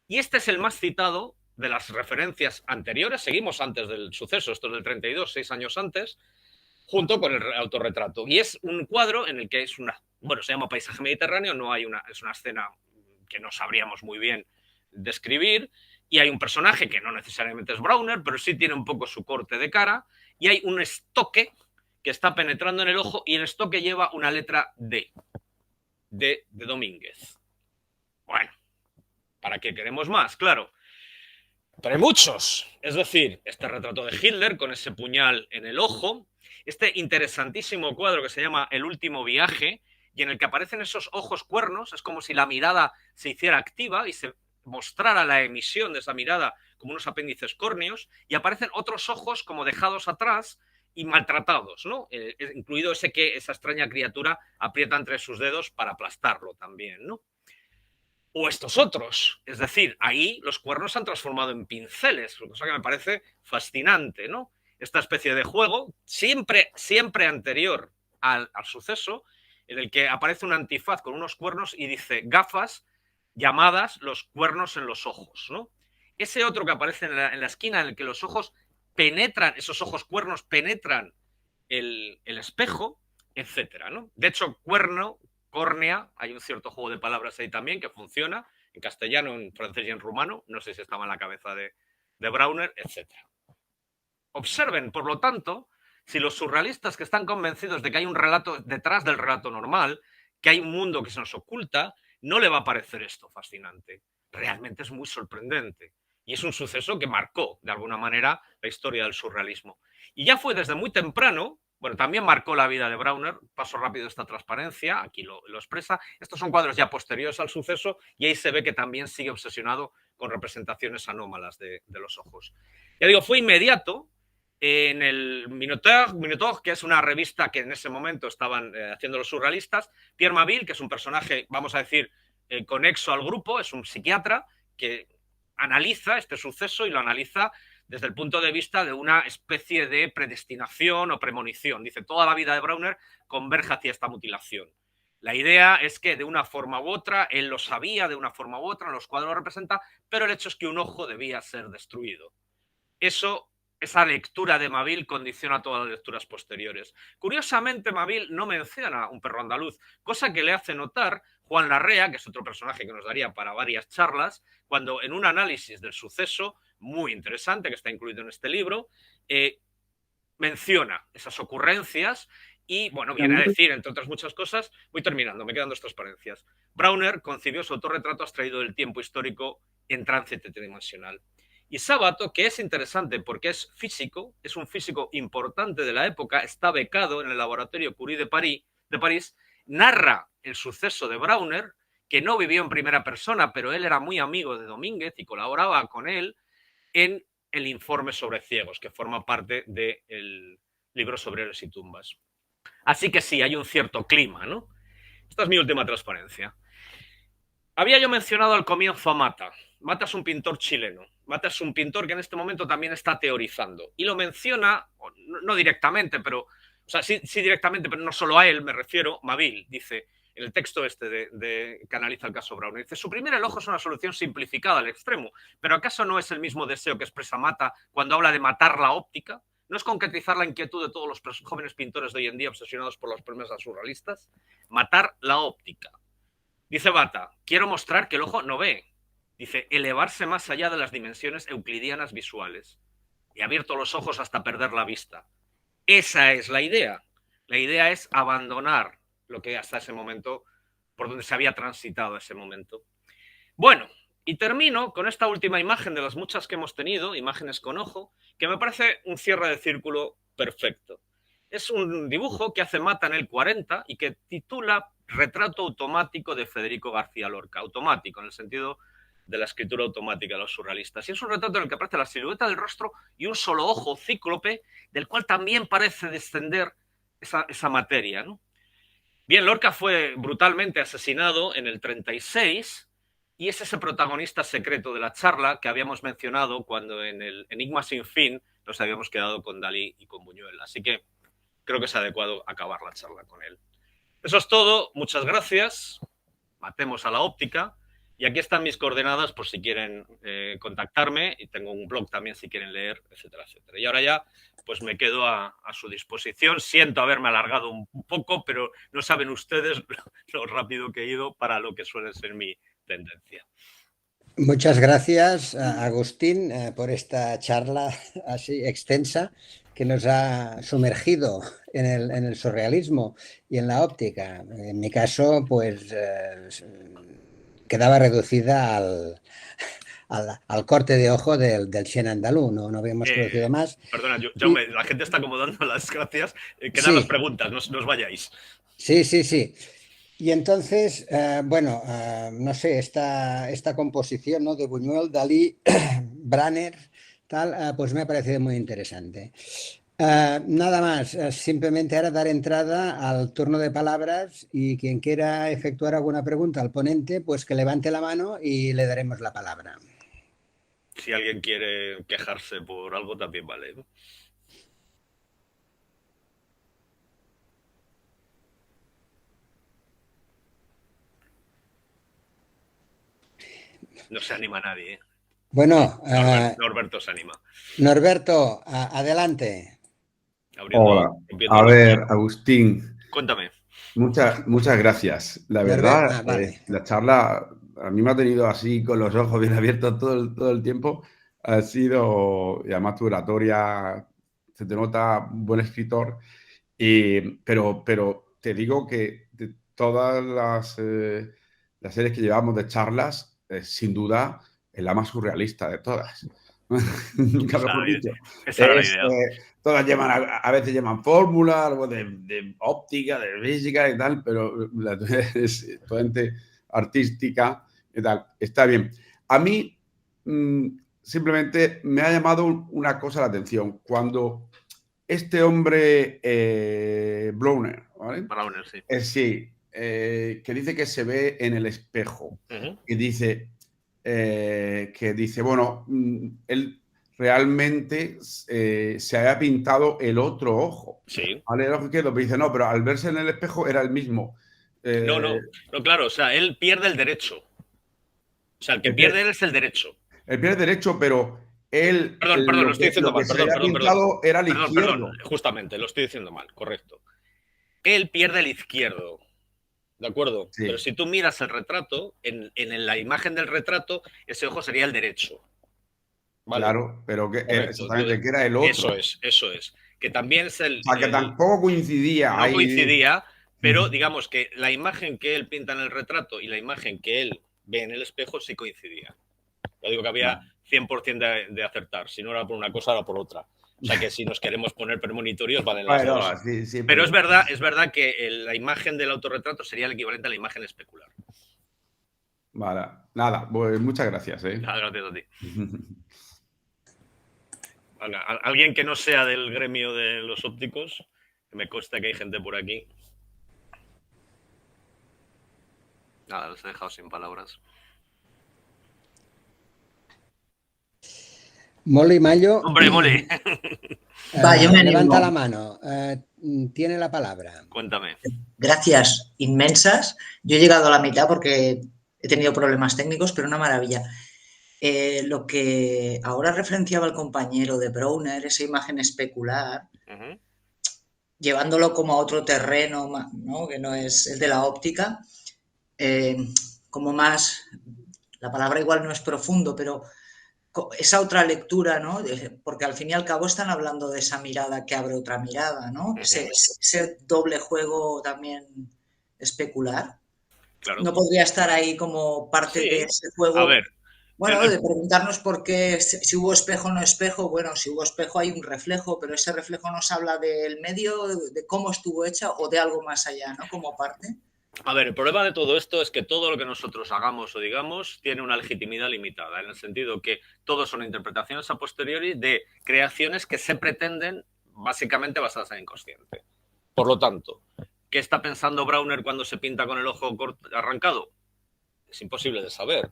Y este es el más citado de las referencias anteriores. Seguimos antes del suceso, esto es del 32, 6 años antes, junto con el autorretrato. Y es un cuadro en el que es se llama paisaje mediterráneo, es una escena que no sabríamos muy bien describir, y hay un personaje que no necesariamente es Brauner, pero sí tiene un poco su corte de cara, y hay un estoque que está penetrando en el ojo y el estoque lleva una letra D. D de Domínguez. Bueno, ¿para qué queremos más? Claro. Pero hay muchos. Es decir, este retrato de Hitler con ese puñal en el ojo, este interesantísimo cuadro que se llama El último viaje, y en el que aparecen esos ojos cuernos, es como si la mirada se hiciera activa y se mostrara la emisión de esa mirada como unos apéndices córneos, y aparecen otros ojos como dejados atrás y maltratados, ¿no? Incluido ese que esa extraña criatura aprieta entre sus dedos para aplastarlo también, ¿no? O estos otros, es decir, ahí los cuernos se han transformado en pinceles, cosa que me parece fascinante, ¿no? Esta especie de juego, siempre anterior al suceso, en el que aparece un antifaz con unos cuernos y dice gafas llamadas los cuernos en los ojos, ¿no? Ese otro que aparece en la esquina en el que los ojos penetran, esos ojos cuernos penetran el espejo, etcétera, ¿no? De hecho, cuerno, córnea, hay un cierto juego de palabras ahí también que funciona, en castellano, en francés y en rumano, no sé si estaba en la cabeza de Brauner, etcétera. Observen, por lo tanto, si los surrealistas que están convencidos de que hay un relato detrás del relato normal, que hay un mundo que se nos oculta, no le va a parecer esto fascinante. Realmente es muy sorprendente. Y es un suceso que marcó, de alguna manera, la historia del surrealismo. Y ya fue desde muy temprano, bueno, también marcó la vida de Brauner, paso rápido esta transparencia, aquí lo expresa. Estos son cuadros ya posteriores al suceso y ahí se ve que también sigue obsesionado con representaciones anómalas de los ojos. Ya digo, fue inmediato. En el Minotaur, que es una revista que en ese momento estaban haciendo los surrealistas, Pierre Mabille, que es un personaje, vamos a decir, conexo al grupo, es un psiquiatra que analiza este suceso y lo analiza desde el punto de vista de una especie de predestinación o premonición. Dice, toda la vida de Brauner converge hacia esta mutilación. La idea es que de una forma u otra, él lo sabía de una forma u otra, los cuadros lo representa, pero el hecho es que un ojo debía ser destruido. Esa lectura de Mabille condiciona todas las lecturas posteriores. Curiosamente, Mabille no menciona un perro andaluz, cosa que le hace notar Juan Larrea, que es otro personaje que nos daría para varias charlas, cuando en un análisis del suceso muy interesante, que está incluido en este libro, menciona esas ocurrencias y, bueno, viene a decir, entre otras muchas cosas, voy terminando, me quedan dos transparencias. Brauner concibió su autorretrato abstraído del tiempo histórico en tránsito tridimensional. Y Sabato, que es interesante porque es físico, es un físico importante de la época, está becado en el laboratorio Curie de París, narra el suceso de Brauner, que no vivió en primera persona, pero él era muy amigo de Domínguez y colaboraba con él en el informe sobre ciegos, que forma parte del libro sobre héroes y tumbas. Así que sí, hay un cierto clima, ¿no? Esta es mi última transparencia. Había yo mencionado al comienzo a Mata. Mata es un pintor chileno. Mata es un pintor que en este momento también está teorizando. Y lo menciona, no directamente, pero, o sea, sí directamente, pero no solo a él, me refiero, Mabille, dice, en el texto este que analiza el caso Brauner, dice, suprimir el ojo es una solución simplificada al extremo, pero ¿acaso no es el mismo deseo que expresa Mata cuando habla de matar la óptica? ¿No es concretizar la inquietud de todos los jóvenes pintores de hoy en día obsesionados por los problemas surrealistas? Matar la óptica. Dice Mata, quiero mostrar que el ojo no ve. Dice, elevarse más allá de las dimensiones euclidianas visuales. He abierto los ojos hasta perder la vista. Esa es la idea. La idea es abandonar lo que hasta ese momento, por donde se había transitado ese momento. Bueno, y termino con esta última imagen de las muchas que hemos tenido, imágenes con ojo, que me parece un cierre de círculo perfecto. Es un dibujo que hace Mata en el 40 y que titula Retrato automático de Federico García Lorca. Automático, en el sentido de la escritura automática de los surrealistas. Y es un retrato en el que aparece la silueta del rostro y un solo ojo cíclope, del cual también parece descender esa materia, ¿no? Bien, Lorca fue brutalmente asesinado en el 36 y es ese protagonista secreto de la charla que habíamos mencionado cuando en el Enigma sin fin nos habíamos quedado con Dalí y con Buñuel. Así que creo que es adecuado acabar la charla con él. Eso es todo. Muchas gracias. Matemos a la óptica. Y aquí están mis coordenadas por si quieren contactarme, y tengo un blog también si quieren leer, etcétera, etcétera. Y ahora ya pues me quedo a su disposición. Siento haberme alargado un poco, pero no saben ustedes lo rápido que he ido para lo que suele ser mi tendencia. Muchas gracias, Agustín, por esta charla así extensa. que nos ha sumergido en el surrealismo y en la óptica. En mi caso, pues quedaba reducida al corte de ojo del Chien andaluz, no habíamos conocido más. Perdona, Y, Jaume, la gente está como dando las gracias. Quedan las sí, preguntas, no os vayáis. sí. Y entonces, bueno, no sé, esta composición, ¿no?, de Buñuel, Dalí, Branner, tal, pues me ha parecido muy interesante. Nada más, simplemente ahora dar entrada al turno de palabras y quien quiera efectuar alguna pregunta al ponente, pues que levante la mano y le daremos la palabra. Si alguien quiere quejarse por algo, también vale, ¿no? No se anima nadie, ¿eh? Bueno, Norberto se anima. Norberto, adelante. Hola. Rompiendo A el ver, hielo. Agustín, Cuéntame. muchas gracias. La verdad, Vale. la charla a mí me ha tenido así con los ojos bien abiertos todo el tiempo. Ha sido, y además tu oratoria, se te nota un buen escritor. Pero te digo que de todas las series que llevamos de charlas, sin duda, es la más surrealista de todas. Nunca mejor dicho. Esa era la idea. Todas a veces llevan fórmula, algo de óptica, de física y tal, pero la tuya es totalmente artística y tal. Está bien. A mí simplemente me ha llamado una cosa la atención. Cuando este hombre, Browner, ¿vale? Browner, sí. Sí, que dice que se ve en el espejo. Y dice bueno, él realmente se había pintado el otro ojo. Sí. ¿Vale? El ojo izquierdo, pero dice, no, pero al verse en el espejo era el mismo. No, claro, o sea, él pierde el derecho. O sea, el que pierde él es el derecho. Él pierde el derecho, pero él Perdón, lo estoy diciendo mal. se había pintado era el izquierdo. Perdón, justamente, lo estoy diciendo mal, correcto. Él pierde el izquierdo, ¿de acuerdo? Sí. Pero si tú miras el retrato, en la imagen del retrato, ese ojo sería el derecho. ¿Vale? Claro, pero que exactamente, entonces, que era el otro. Eso es. Que también es el... O sea, que tampoco coincidía. No coincidía, pero digamos que la imagen que él pinta en el retrato y la imagen que él ve en el espejo sí coincidía. Yo digo que había 100% de acertar. Si no era por una cosa, era por otra. O sea que si nos queremos poner premonitorios, valen las dos. Sí, pero es verdad que la imagen del autorretrato sería el equivalente a la imagen especular. Vale, nada, pues muchas gracias. Gracias a ti. Alguien que no sea del gremio de los ópticos, que me consta que hay gente por aquí. Nada, los he dejado sin palabras. Molly Mayo. Hombre, Molly. Levanta la mano. Tiene la palabra. Cuéntame. Gracias inmensas. Yo he llegado a la mitad porque he tenido problemas técnicos, pero una maravilla. Lo que ahora referenciaba el compañero de Browner, esa imagen especular, llevándolo como a otro terreno, ¿no?, que no es el de la óptica, como más, la palabra igual no es profundo, pero esa otra lectura, ¿no? Porque al fin y al cabo están hablando de esa mirada que abre otra mirada, ¿no? Ese doble juego también especular. Claro. ¿No podría estar ahí como parte de ese juego? A ver. Bueno, de preguntarnos por qué, si hubo espejo o no espejo. Bueno, si hubo espejo hay un reflejo, pero ese reflejo nos habla del medio, de cómo estuvo hecha o de algo más allá, ¿no? Como parte. A ver, el problema de todo esto es que todo lo que nosotros hagamos o digamos tiene una legitimidad limitada, en el sentido que todos son interpretaciones a posteriori de creaciones que se pretenden básicamente basadas en inconsciente. Por lo tanto, ¿qué está pensando Browner cuando se pinta con el ojo arrancado? Es imposible de saber.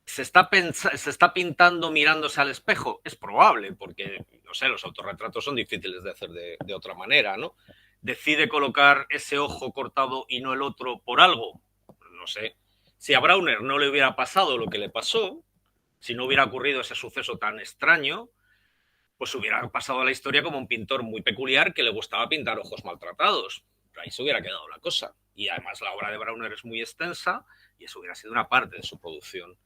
¿Se está pintando mirándose al espejo? Es probable, porque, no sé, los autorretratos son difíciles de hacer de otra manera, ¿no? ¿Decide colocar ese ojo cortado y no el otro por algo? No sé. Si a Browner no le hubiera pasado lo que le pasó, si no hubiera ocurrido ese suceso tan extraño, pues hubiera pasado a la historia como un pintor muy peculiar que le gustaba pintar ojos maltratados. Pero ahí se hubiera quedado la cosa. Y además la obra de Browner es muy extensa y eso hubiera sido una parte de su producción.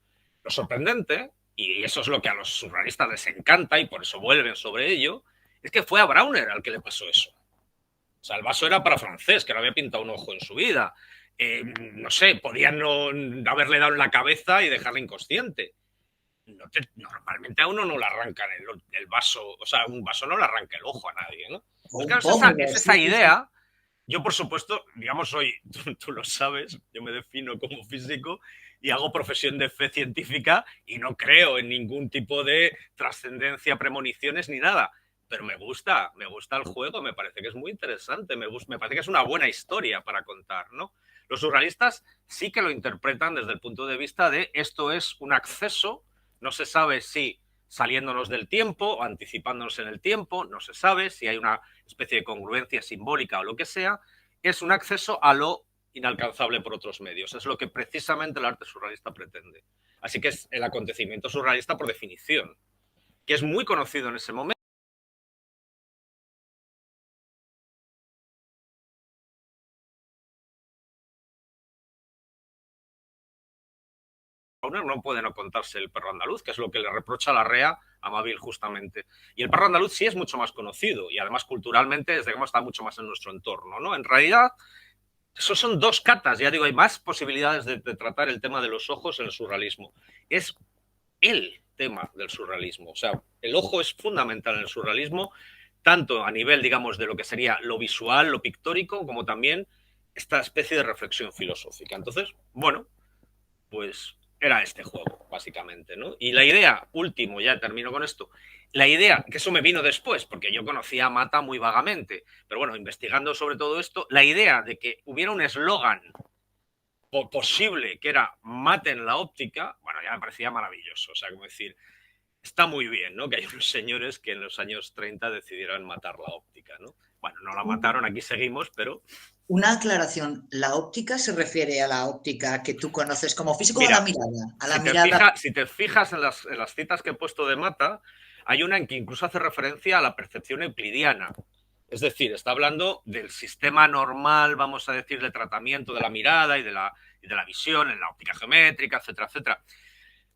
Lo sorprendente, y eso es lo que a los surrealistas les encanta y por eso vuelven sobre ello, es que fue a Brauner al que le pasó eso. O sea, el vaso era para francés, que no había pintado un ojo en su vida. No sé, podían no haberle dado en la cabeza y dejarle inconsciente. Normalmente a uno no le arrancan el vaso, o sea, un vaso no le arranca el ojo a nadie, ¿no? Pues claro, es esa idea. Yo, por supuesto, digamos, tú lo sabes, yo me defino como físico y hago profesión de fe científica y no creo en ningún tipo de trascendencia, premoniciones ni nada. Pero me gusta el juego, me parece que es muy interesante, me parece que es una buena historia para contar, ¿no? Los surrealistas sí que lo interpretan desde el punto de vista de esto es un acceso, no se sabe si saliéndonos del tiempo o anticipándonos en el tiempo, no se sabe si hay una especie de congruencia simbólica o lo que sea, es un acceso a lo inalcanzable por otros medios. Es lo que precisamente el arte surrealista pretende. Así que es el acontecimiento surrealista por definición, que es muy conocido en ese momento. No puede no contarse el perro andaluz, que es lo que le reprocha la REA a Mavil justamente. Y el perro andaluz sí es mucho más conocido y además culturalmente, desde que está mucho más en nuestro entorno, ¿no? En realidad, esos son dos catas, ya digo, hay más posibilidades de tratar el tema de los ojos en el surrealismo. Es el tema del surrealismo, o sea, el ojo es fundamental en el surrealismo, tanto a nivel, digamos, de lo que sería lo visual, lo pictórico, como también esta especie de reflexión filosófica. Entonces, bueno, pues era este juego, básicamente, ¿no? Y la idea, último, ya termino con esto, la idea, que eso me vino después, porque yo conocía a Mata muy vagamente, pero bueno, investigando sobre todo esto, la idea de que hubiera un eslogan posible que era maten la óptica, bueno, ya me parecía maravilloso, o sea, como decir, está muy bien, ¿no? Que hay unos señores que en los años 30 decidieron matar la óptica, ¿no? Bueno, no la mataron, aquí seguimos, pero... Una aclaración, ¿la óptica se refiere a la óptica que tú conoces como físico? Mira, o a la mirada? A la mirada... si te fijas en las citas que he puesto de Mata, hay una en que incluso hace referencia a la percepción euclidiana. Es decir, está hablando del sistema normal, vamos a decir, de tratamiento de la mirada y de la visión en la óptica geométrica, etcétera, etcétera.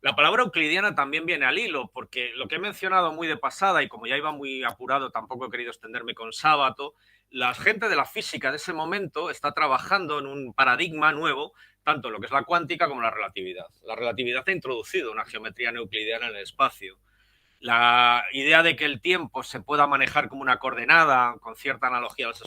La palabra euclidiana también viene al hilo, porque lo que he mencionado muy de pasada, y como ya iba muy apurado, tampoco he querido extenderme con Sábato, la gente de la física de ese momento está trabajando en un paradigma nuevo, tanto en lo que es la cuántica como la relatividad. La relatividad ha introducido una geometría euclidiana en el espacio. La idea de que el tiempo se pueda manejar como una coordenada con cierta analogía a las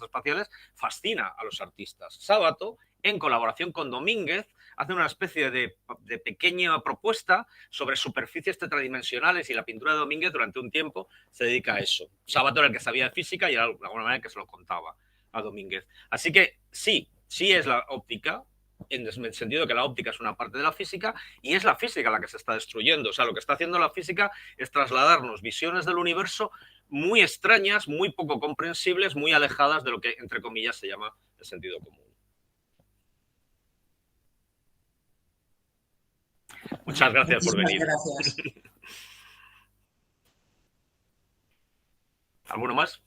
espaciales fascina a los artistas. Sábato, en colaboración con Domínguez, hace una especie de pequeña propuesta sobre superficies tetradimensionales y la pintura de Domínguez durante un tiempo se dedica a eso. Sábato era el que sabía de física y era de alguna manera el que se lo contaba a Domínguez. Así que sí es la óptica, en el sentido de que la óptica es una parte de la física y es la física la que se está destruyendo. O sea, lo que está haciendo la física es trasladarnos visiones del universo muy extrañas, muy poco comprensibles, muy alejadas de lo que, entre comillas, se llama el sentido común. Muchas gracias por venir. Gracias. ¿Alguno más?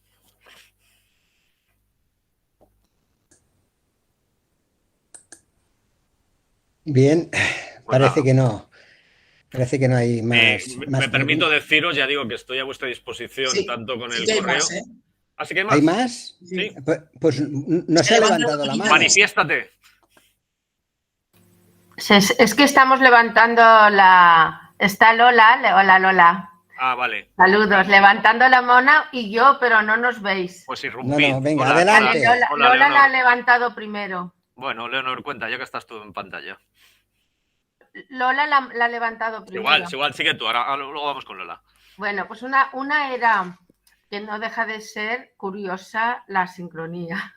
Bien, parece que no. Parece que no hay más. Me permito deciros, ya digo que estoy a vuestra disposición, sí, tanto con el correo. Más, ¿eh? ¿Así que hay más? ¿Hay más? Sí. Pues no se ha levantado la mano. Manifiéstate. Es que estamos levantando la... Está Lola. Hola, Lola. Ah, vale. Saludos. Levantando la mano y yo, pero no nos veis. Pues irrumpid. No, venga, adelante. Lola la ha levantado primero. Bueno, Leonor, cuenta, ya que estás tú en pantalla. Lola la ha levantado primero. Igual sigue tú. Ahora luego vamos con Lola. Bueno, pues una era que no deja de ser curiosa la sincronía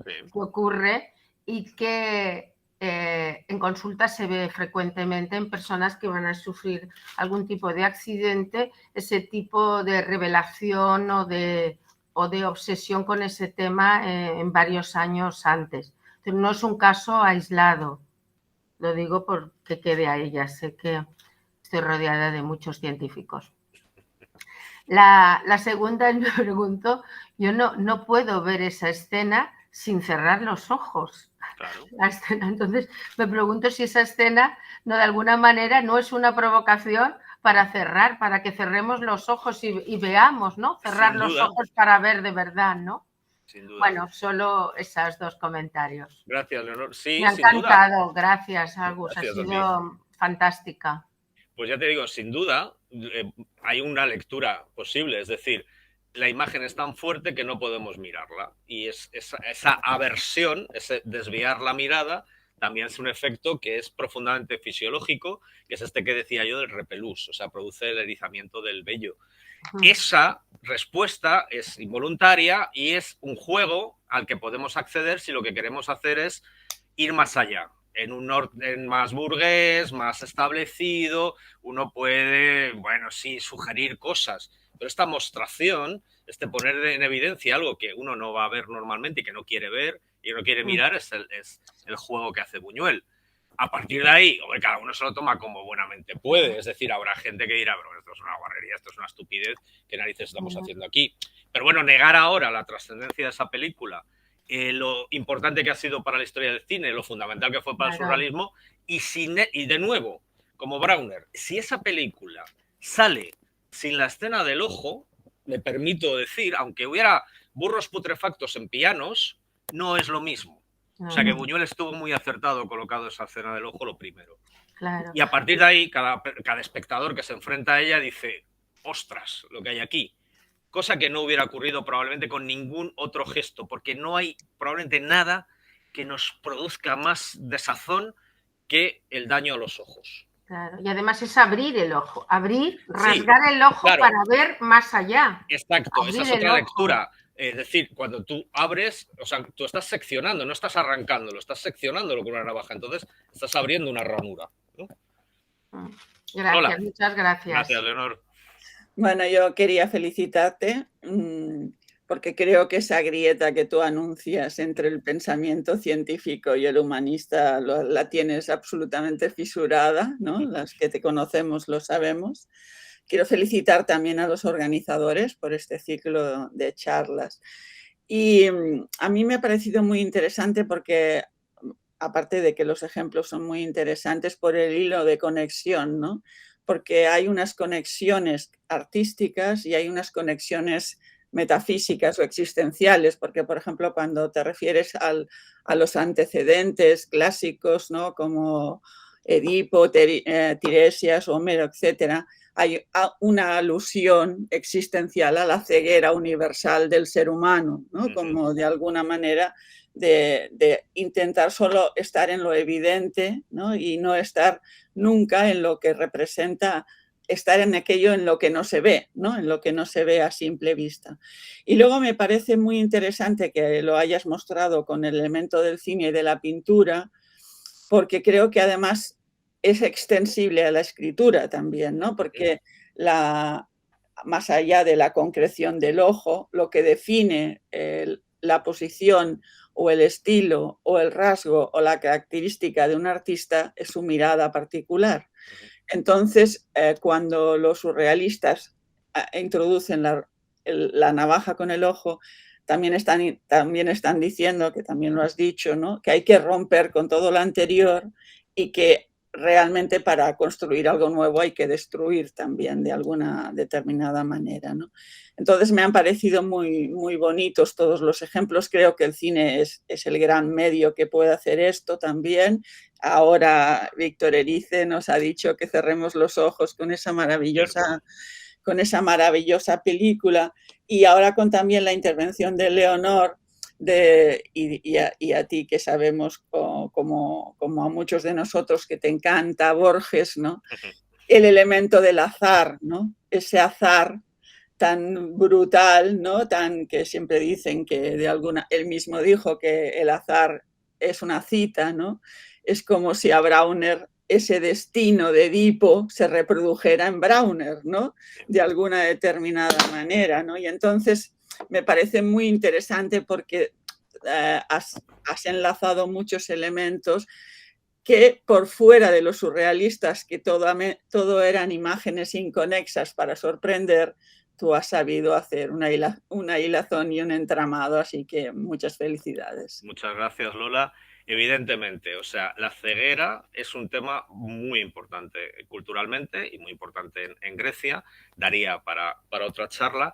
que ocurre y que en consulta se ve frecuentemente en personas que van a sufrir algún tipo de accidente, ese tipo de revelación o de obsesión con ese tema en varios años antes. Entonces, no es un caso aislado. Lo digo porque quede a ella. Sé que estoy rodeada de muchos científicos. La segunda, me pregunto, yo no puedo ver esa escena sin cerrar los ojos. Claro. La escena. Entonces, me pregunto si esa escena, no de alguna manera, no es una provocación para cerrar, para que cerremos los ojos y veamos, ¿no? Cerrar los ojos para ver de verdad, ¿no? Sin duda. Bueno, solo esos 2 comentarios. Gracias, Leonor. Sí, me ha encantado. Gracias, Agus. Gracias, ha sido fantástica. Pues ya te digo, sin duda, hay una lectura posible. Es decir, la imagen es tan fuerte que no podemos mirarla. Y esa aversión, ese desviar la mirada, también es un efecto que es profundamente fisiológico, que es este que decía yo del repelús, o sea, produce el erizamiento del vello. Esa respuesta es involuntaria y es un juego al que podemos acceder si lo que queremos hacer es ir más allá. En un orden más burgués, más establecido, uno puede, bueno, sí, sugerir cosas, pero esta mostración, este poner en evidencia algo que uno no va a ver normalmente y que no quiere ver y no quiere mirar, es el juego que hace Buñuel. A partir de ahí, hombre, cada uno se lo toma como buenamente puede. Es decir, habrá gente que dirá, pero esto es una guarrería, esto es una estupidez, ¿qué narices estamos haciendo aquí? Pero bueno, negar ahora la trascendencia de esa película, lo importante que ha sido para la historia del cine, lo fundamental que fue para el surrealismo, y de nuevo, como Brauner, si esa película sale sin la escena del ojo, me permito decir, aunque hubiera burros putrefactos en pianos, no es lo mismo. O sea que Buñuel estuvo muy acertado colocado esa escena del ojo, lo primero. Claro. Y a partir de ahí, cada espectador que se enfrenta a ella dice, ostras, lo que hay aquí. Cosa que no hubiera ocurrido probablemente con ningún otro gesto, porque no hay probablemente nada que nos produzca más desazón que el daño a los ojos. Claro, y además es abrir el ojo, rasgar el ojo para ver más allá. Exacto, abrir, esa es otra lectura. Es decir, cuando tú abres, o sea, tú estás seccionando, no estás arrancándolo, estás seccionándolo con una navaja, entonces estás abriendo una ranura, ¿no? Gracias, Hola. Muchas gracias. Gracias, Leonor. Bueno, yo quería felicitarte porque creo que esa grieta que tú anuncias entre el pensamiento científico y el humanista la tienes absolutamente fisurada, ¿no? Las que te conocemos lo sabemos. Quiero felicitar también a los organizadores por este ciclo de charlas. Y a mí me ha parecido muy interesante porque, aparte de que los ejemplos son muy interesantes, por el hilo de conexión, ¿no? Porque hay unas conexiones artísticas y hay unas conexiones metafísicas o existenciales, porque, por ejemplo, cuando te refieres a los antecedentes clásicos, ¿no? Como Edipo, Tiresias, Homero, etcétera, hay una alusión existencial a la ceguera universal del ser humano, ¿no? Como de alguna manera de intentar solo estar en lo evidente, ¿no? Y no estar nunca en lo que representa estar en aquello en lo que no se ve, ¿no? En lo que no se ve a simple vista. Y luego me parece muy interesante que lo hayas mostrado con el elemento del cine y de la pintura, porque creo que además es extensible a la escritura también, ¿no? Porque más allá de la concreción del ojo, lo que define la posición o el estilo o el rasgo o la característica de un artista es su mirada particular. Entonces, cuando los surrealistas introducen la navaja con el ojo, también están diciendo, que también lo has dicho, ¿no? Que hay que romper con todo lo anterior y que realmente para construir algo nuevo hay que destruir también de alguna determinada manera, ¿no? Entonces me han parecido muy, muy bonitos todos los ejemplos. Creo que el cine es el gran medio que puede hacer esto también. Ahora Víctor Erice nos ha dicho que cerremos los ojos con esa maravillosa película, y ahora con también la intervención de Leonor y a ti, que sabemos como a muchos de nosotros que te encanta Borges, ¿no? El elemento del azar, ¿no? Ese azar tan brutal, ¿no? Tan que siempre dicen que él mismo dijo que el azar es una cita, ¿no? Es como si a Brauner ese destino de Edipo se reprodujera en Brauner, ¿no? De alguna determinada manera, ¿no? Y entonces me parece muy interesante porque has enlazado muchos elementos que por fuera de los surrealistas, que todo eran imágenes inconexas para sorprender, tú has sabido hacer una hilazón y un entramado, así que muchas felicidades. Muchas gracias, Lola. Evidentemente, o sea, la ceguera es un tema muy importante culturalmente y muy importante en Grecia. Daría para otra charla.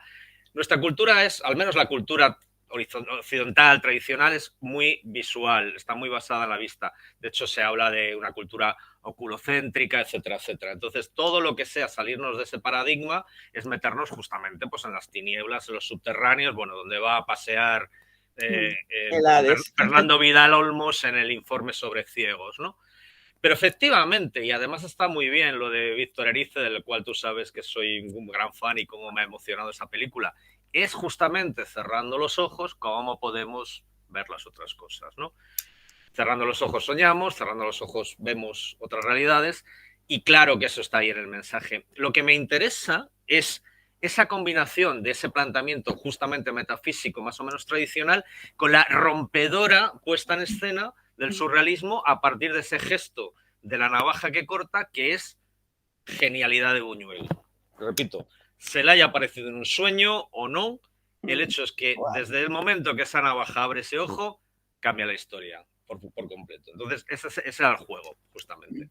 Nuestra cultura es, al menos la cultura occidental, tradicional, es muy visual, está muy basada en la vista. De hecho, se habla de una cultura oculocéntrica, etcétera, etcétera. Entonces, todo lo que sea salirnos de ese paradigma es meternos justamente pues, en las tinieblas, en los subterráneos, bueno, donde va a pasear Fernando Vidal Olmos en el informe sobre ciegos, ¿no? Pero efectivamente, y además está muy bien lo de Víctor Erice, del cual tú sabes que soy un gran fan y cómo me ha emocionado esa película, es justamente cerrando los ojos cómo podemos ver las otras cosas, ¿no? Cerrando los ojos soñamos, cerrando los ojos vemos otras realidades, y claro que eso está ahí en el mensaje. Lo que me interesa es esa combinación de ese planteamiento justamente metafísico, más o menos tradicional, con la rompedora puesta en escena del surrealismo a partir de ese gesto de la navaja que corta, que es genialidad de Buñuel. Repito, se le haya parecido en un sueño o no, el hecho es que desde el momento que esa navaja abre ese ojo, cambia la historia por completo. Entonces, ese era el juego, justamente.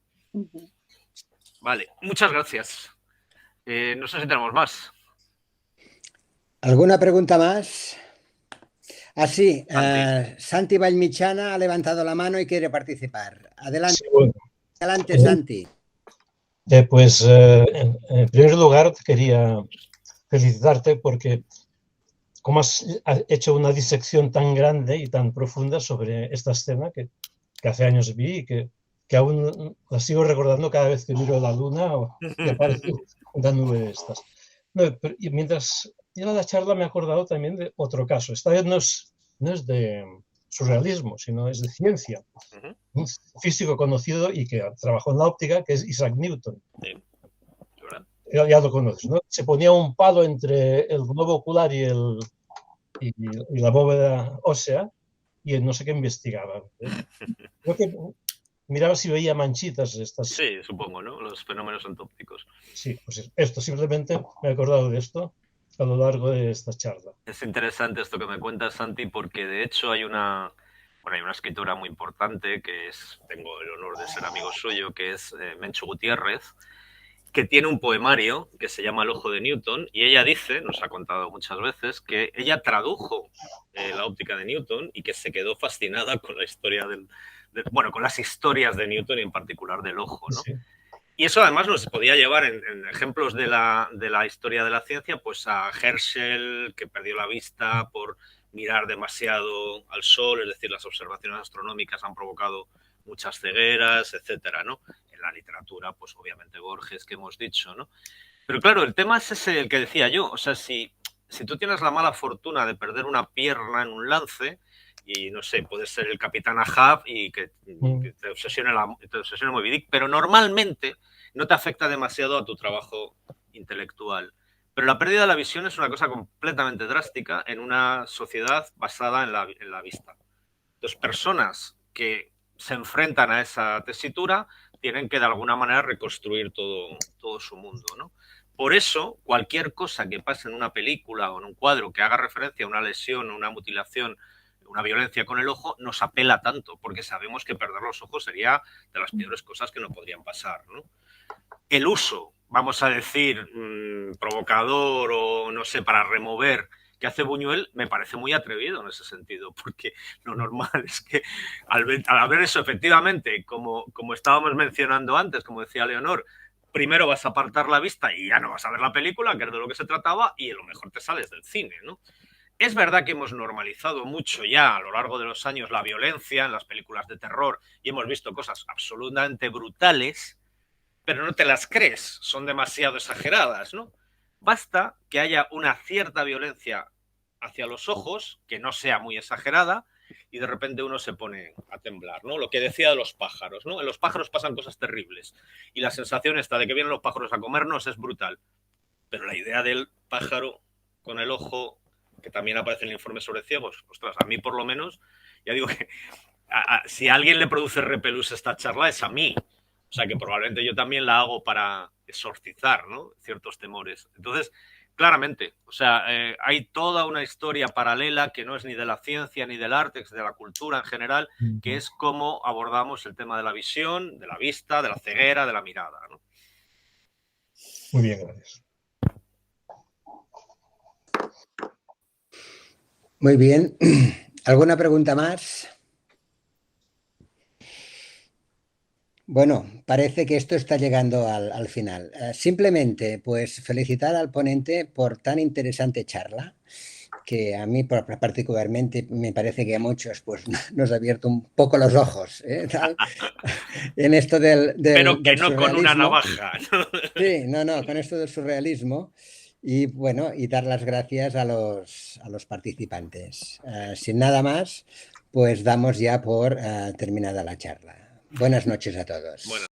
Vale, muchas gracias. No sé si tenemos más. ¿Alguna pregunta más? Sí, Santi Vallmichana ha levantado la mano y quiere participar. Adelante, sí, bueno. Adelante, Santi. Pues en primer lugar quería felicitarte porque como has hecho una disección tan grande y tan profunda sobre esta escena que hace años vi y que aún la sigo recordando cada vez que miro la luna o que aparece una nube de estas. No, pero, y mientras iba la charla me he acordado también de otro caso. Esta vez no es de surrealismo, sino es de ciencia. Un físico conocido y que trabajó en la óptica, que es Isaac Newton. Sí. Ya lo conoces, ¿no? Se ponía un palo entre el globo ocular y la bóveda ósea y no sé qué investigaba. Creo que miraba si veía manchitas estas. Sí, supongo, ¿no? Los fenómenos entópticos. Sí, pues esto, simplemente me he acordado de esto a lo largo de esta charla. Es interesante esto que me cuentas, Santi, porque de hecho hay una escritora muy importante que tengo el honor de ser amigo suyo, que es Menchu Gutiérrez, que tiene un poemario que se llama El ojo de Newton, y ella dice, nos ha contado muchas veces, que ella tradujo la óptica de Newton y que se quedó fascinada con la historia con las historias de Newton y en particular del ojo, ¿no? Sí. Y eso además nos podía llevar en ejemplos de la historia de la ciencia, pues a Herschel, que perdió la vista por mirar demasiado al sol, es decir, las observaciones astronómicas han provocado muchas cegueras, etcétera, ¿no? En la literatura, pues obviamente Borges, que hemos dicho, ¿no? Pero claro, el tema es ese, el que decía yo, o sea, si tú tienes la mala fortuna de perder una pierna en un lance, y no sé, puedes ser el capitán Ahab y que te obsesione Moby Dick, pero normalmente no te afecta demasiado a tu trabajo intelectual. Pero la pérdida de la visión es una cosa completamente drástica en una sociedad basada en la vista. Entonces, personas que se enfrentan a esa tesitura tienen que de alguna manera reconstruir todo su mundo, ¿no? Por eso, cualquier cosa que pase en una película o en un cuadro que haga referencia a una lesión, una mutilación, una violencia con el ojo, nos apela tanto, porque sabemos que perder los ojos sería de las peores cosas que no podrían pasar, ¿no? El uso, vamos a decir, provocador o no sé, para remover, que hace Buñuel, me parece muy atrevido en ese sentido, porque lo normal es que al ver eso, efectivamente, como estábamos mencionando antes, como decía Leonor, primero vas a apartar la vista y ya no vas a ver la película, que es de lo que se trataba, y a lo mejor te sales del cine, ¿no? Es verdad que hemos normalizado mucho ya a lo largo de los años la violencia en las películas de terror y hemos visto cosas absolutamente brutales, pero no te las crees, son demasiado exageradas, ¿no? Basta que haya una cierta violencia hacia los ojos, que no sea muy exagerada, y de repente uno se pone a temblar, ¿no? Lo que decía de los pájaros, ¿no? En los pájaros pasan cosas terribles y la sensación esta de que vienen los pájaros a comernos es brutal. Pero la idea del pájaro con el ojo, que también aparece en el informe sobre ciegos, ostras, a mí por lo menos, ya digo que si a alguien le produce repelús esta charla es a mí. O sea que probablemente yo también la hago para exorcizar, ¿no? Ciertos temores. Entonces, claramente. O sea, hay toda una historia paralela que no es ni de la ciencia ni del arte, es de la cultura en general, que es cómo abordamos el tema de la visión, de la vista, de la ceguera, de la mirada, ¿no? Muy bien, gracias. Muy bien. ¿Alguna pregunta más? Bueno, parece que esto está llegando al final. Simplemente, pues felicitar al ponente por tan interesante charla, que a mí particularmente me parece que a muchos pues nos ha abierto un poco los ojos, en esto Pero que del no con una surrealismo. navaja, ¿no? Sí, no, con esto del surrealismo. Y bueno, y dar las gracias a los participantes. Sin nada más, pues damos ya por terminada la charla. Buenas noches a todos. Buenas